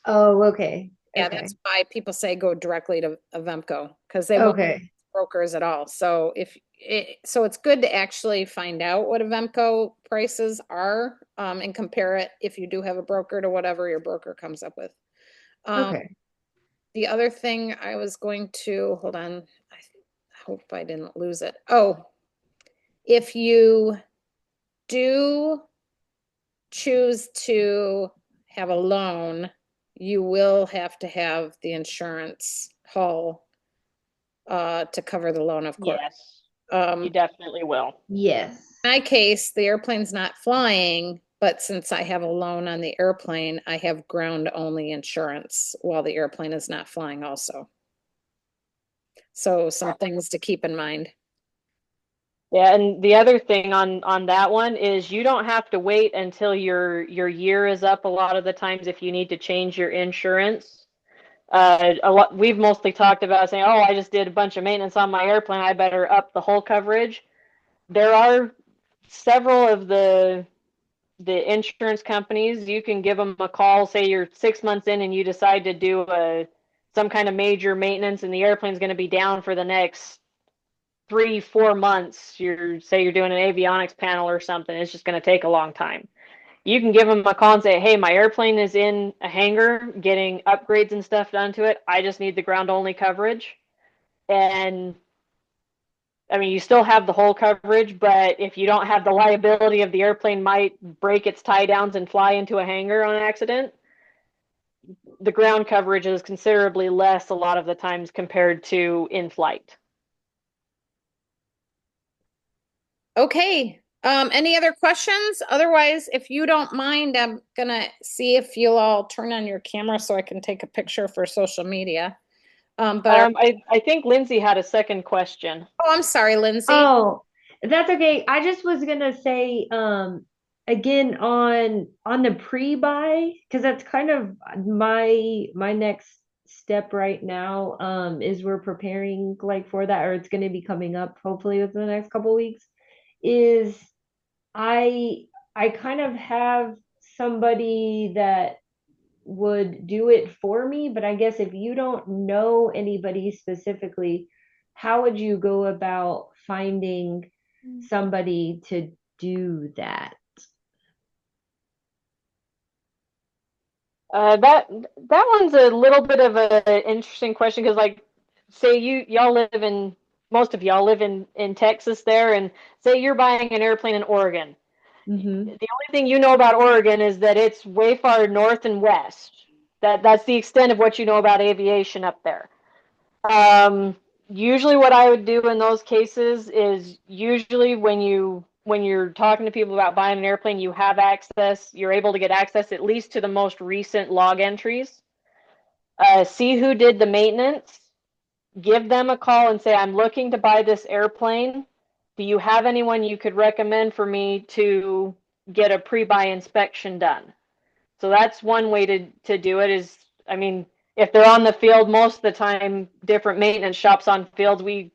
Speaker 5: Oh, okay.
Speaker 1: Yeah,
Speaker 5: Okay.
Speaker 1: that's why people say go directly to Avemco because they won't
Speaker 5: Okay.
Speaker 1: brokers at all. So so it's good to actually find out what Avemco prices are and compare it if you do have a broker to whatever your broker comes up with.
Speaker 5: Okay.
Speaker 1: The other thing I was going to, hold on, I hope I didn't lose it. Oh, if you do choose to have a loan, you will have to have the insurance hull to cover the loan, of course.
Speaker 2: Yes, you definitely will.
Speaker 5: Yes.
Speaker 1: In my case, the airplane's not flying, but since I have a loan on the airplane, I have ground only insurance while the airplane is not flying also. So some things to keep in mind.
Speaker 2: Yeah, and the other thing on that one is you don't have to wait until your year is up a lot of the times if you need to change your insurance. We've mostly talked about saying, oh, I just did a bunch of maintenance on my airplane, I better up the whole coverage. There are several of the insurance companies, you can give them a call, say you're 6 months in and you decide to do some kind of major maintenance and the airplane's going to be down for the next 3-4 months, say you're doing an avionics panel or something, it's just going to take a long time. You can give them a call and say, hey, my airplane is in a hangar getting upgrades and stuff done to it. I just need the ground only coverage. And I mean, you still have the whole coverage, but if you don't have the liability of the airplane might break its tie downs and fly into a hangar on accident, the ground coverage is considerably less a lot of the times compared to in flight.
Speaker 1: Okay, any other questions? Otherwise, if you don't mind, I'm gonna see if you'll all turn on your camera so I can take a picture for social media.
Speaker 2: I think Lindsay had a second question.
Speaker 1: Oh, I'm sorry, Lindsay.
Speaker 5: Oh, that's okay. I just was gonna say, again on the pre-buy, because that's kind of my next step right now, is we're preparing like for that, or it's gonna be coming up hopefully within the next couple weeks, is I kind of have somebody that would do it for me, but I guess if you don't know anybody specifically, how would you go about finding somebody to do that?
Speaker 2: That one's a little bit of an interesting question because, like, say most of y'all live in Texas there, and say you're buying an airplane in Oregon.
Speaker 5: Mm-hmm.
Speaker 2: The only thing you know about Oregon is that it's way far north and west. That's the extent of what you know about aviation up there. Usually what I would do in those cases is usually when you're talking to people about buying an airplane, you're able to get access at least to the most recent log entries. See who did the maintenance, give them a call and say, I'm looking to buy this airplane. Do you have anyone you could recommend for me to get a pre-buy inspection done? So that's one way to do it is, I mean, if they're on the field, most of the time, different maintenance shops on fields, we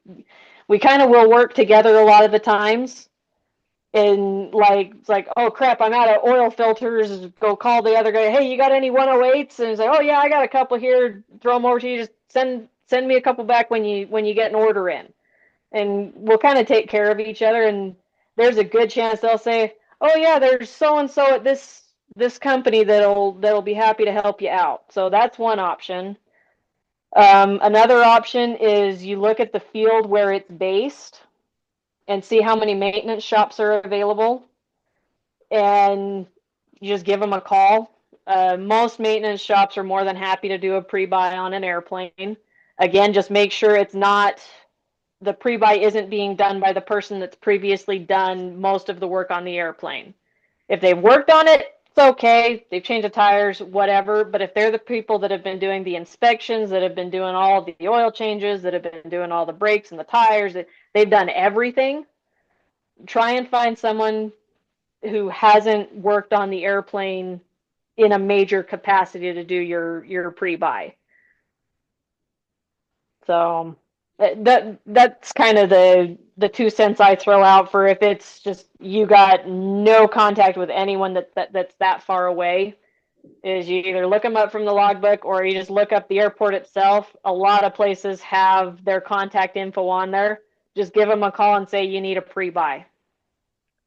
Speaker 2: kind of will work together a lot of the times. And it's like, oh crap, I'm out of oil filters. Go call the other guy. Hey, you got any 108s? And he's like, oh yeah, I got a couple here. Throw them over to you. Just send me a couple back when you get an order in, and we'll kind of take care of each other. And there's a good chance they'll say, oh yeah, there's so and so at this company that'll be happy to help you out. So that's one option. Another option is you look at the field where it's based and see how many maintenance shops are available, and you just give them a call. Most maintenance shops are more than happy to do a pre-buy on an airplane. Again, just make sure the pre-buy isn't being done by the person that's previously done most of the work on the airplane. If they've worked on it, it's okay. They've changed the tires, whatever. But if they're the people that have been doing the inspections, that have been doing all the oil changes, that have been doing all the brakes and the tires, they've done everything, try and find someone who hasn't worked on the airplane in a major capacity to do your pre-buy. So that's kind of the 2 cents I throw out for if it's just you got no contact with anyone that's that far away, is you either look them up from the logbook or you just look up the airport itself. A lot of places have their contact info on there. Just give them a call and say you need a pre-buy.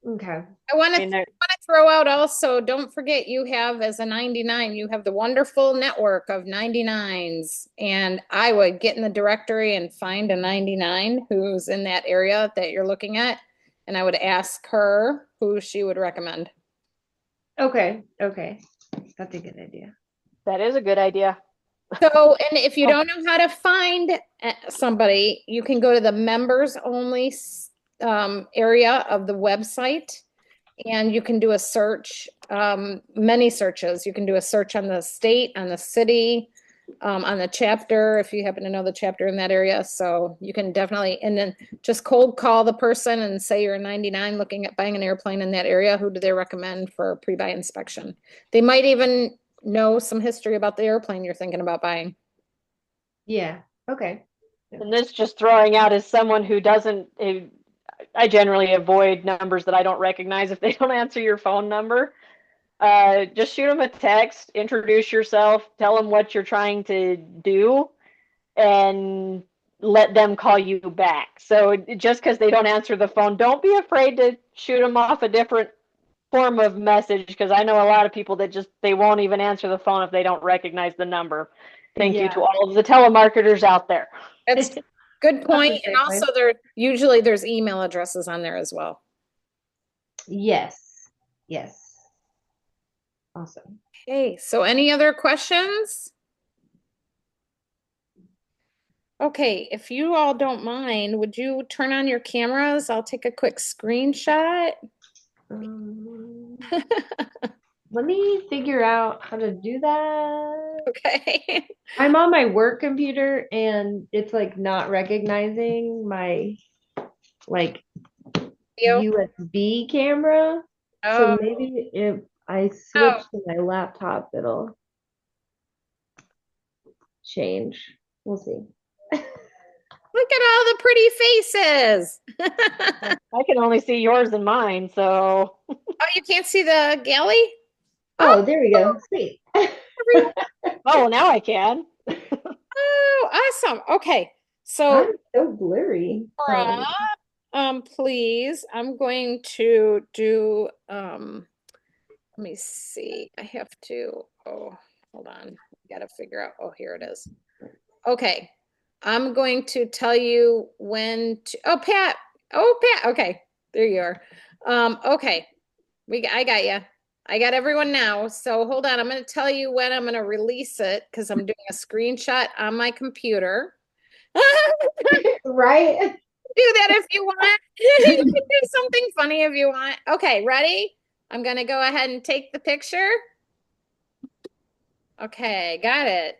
Speaker 5: Okay.
Speaker 1: I want to throw out also, don't forget you have as a 99, you have the wonderful network of 99s. And I would get in the directory and find a 99 who's in that area that you're looking at. And I would ask her who she would recommend.
Speaker 5: Okay. That's a good idea.
Speaker 2: That is a good idea.
Speaker 1: So, and if you don't know how to find somebody, you can go to the members only area of the website, and you can do a search, many searches. You can do a search on the state, on the city, on the chapter, if you happen to know the chapter in that area. So you can definitely, and then just cold call the person and say you're a 99 looking at buying an airplane in that area. Who do they recommend for a pre-buy inspection? They might even know some history about the airplane you're thinking about buying.
Speaker 5: Yeah. Okay.
Speaker 2: And this just throwing out as someone who doesn't, I generally avoid numbers that I don't recognize if they don't answer your phone number. Just shoot them a text, introduce yourself, tell them what you're trying to do, and let them call you back. So just because they don't answer the phone, don't be afraid to shoot them off a different form of message, because I know a lot of people that just they won't even answer the phone if they don't recognize the number. Thank you to
Speaker 5: Yeah.
Speaker 2: all of the telemarketers out there.
Speaker 1: That's good point.
Speaker 5: a
Speaker 1: And
Speaker 5: great
Speaker 1: also
Speaker 5: point.
Speaker 1: there's email addresses on there as well.
Speaker 5: Yes. Yes. Awesome.
Speaker 1: Okay, so any other questions? Okay, if you all don't mind, would you turn on your cameras? I'll take a quick screenshot.
Speaker 5: Let me figure out how to do that.
Speaker 1: Okay.
Speaker 5: I'm on my work computer and it's like not recognizing my like
Speaker 1: Video?
Speaker 5: USB camera. So
Speaker 1: Oh,
Speaker 5: maybe if I switch
Speaker 1: Oh.
Speaker 5: to my laptop, it'll change. We'll see.
Speaker 1: look at all the pretty faces.
Speaker 2: I can only see yours and mine, so
Speaker 1: Oh, you can't see the galley?
Speaker 5: Oh, there we go. Sweet.
Speaker 2: oh, now I can.
Speaker 1: Oh, awesome. Okay. So,
Speaker 5: I'm so blurry.
Speaker 1: Laura, please, I'm going to do, let me see. I have to, oh, hold on. Gotta figure out, oh, here it is. Okay. I'm going to tell you when to, oh, Pat. Oh, Pat. Okay. There you are. Okay. I got you. I got everyone now. So hold on. I'm going to tell you when I'm going to release it because I'm doing a screenshot on my computer.
Speaker 5: Right?
Speaker 1: Do that if you want. You can do something funny if you want. Okay, ready? I'm going to go ahead and take the picture. Okay, got it.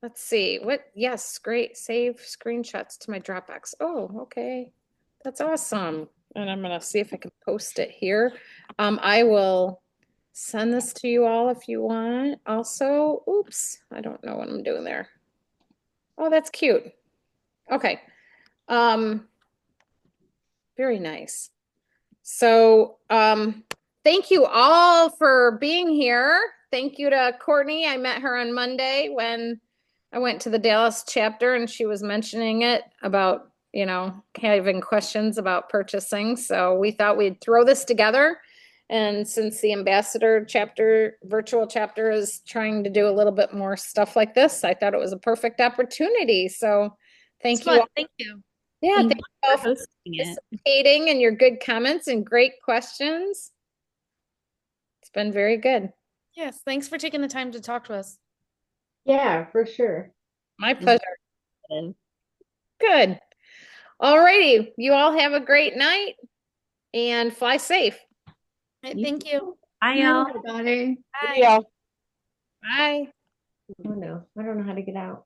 Speaker 1: Let's see. What? Yes, great. Save screenshots to my Dropbox. Oh, okay. That's awesome. And I'm going to see if I can post it here. I will send this to you all if you want. Also, oops, I don't know what I'm doing there. Oh, that's cute. Okay. Very nice. So, thank you all for being here. Thank you to Courtney. I met her on Monday when I went to the Dallas chapter and she was mentioning it about, having questions about purchasing. So we thought we'd throw this together. And since the ambassador chapter, virtual chapter is trying to do a little bit more stuff like this, I thought it was a perfect opportunity. So thank
Speaker 6: It's
Speaker 1: you
Speaker 6: fun.
Speaker 1: all.
Speaker 6: Thank you.
Speaker 1: Yeah,
Speaker 4: Thank
Speaker 1: thank
Speaker 4: you
Speaker 1: you all
Speaker 4: for
Speaker 1: for
Speaker 4: hosting it.
Speaker 1: participating and your good comments and great questions. It's been very good.
Speaker 6: Yes, thanks for taking the time to talk to us.
Speaker 5: Yeah, for sure.
Speaker 1: My pleasure. Good. All righty. You all have a great night and fly safe.
Speaker 6: Right, thank you.
Speaker 4: Bye, y'all.
Speaker 3: Everybody.
Speaker 2: Yeah.
Speaker 1: Bye.
Speaker 5: Oh no, I don't know how to get out.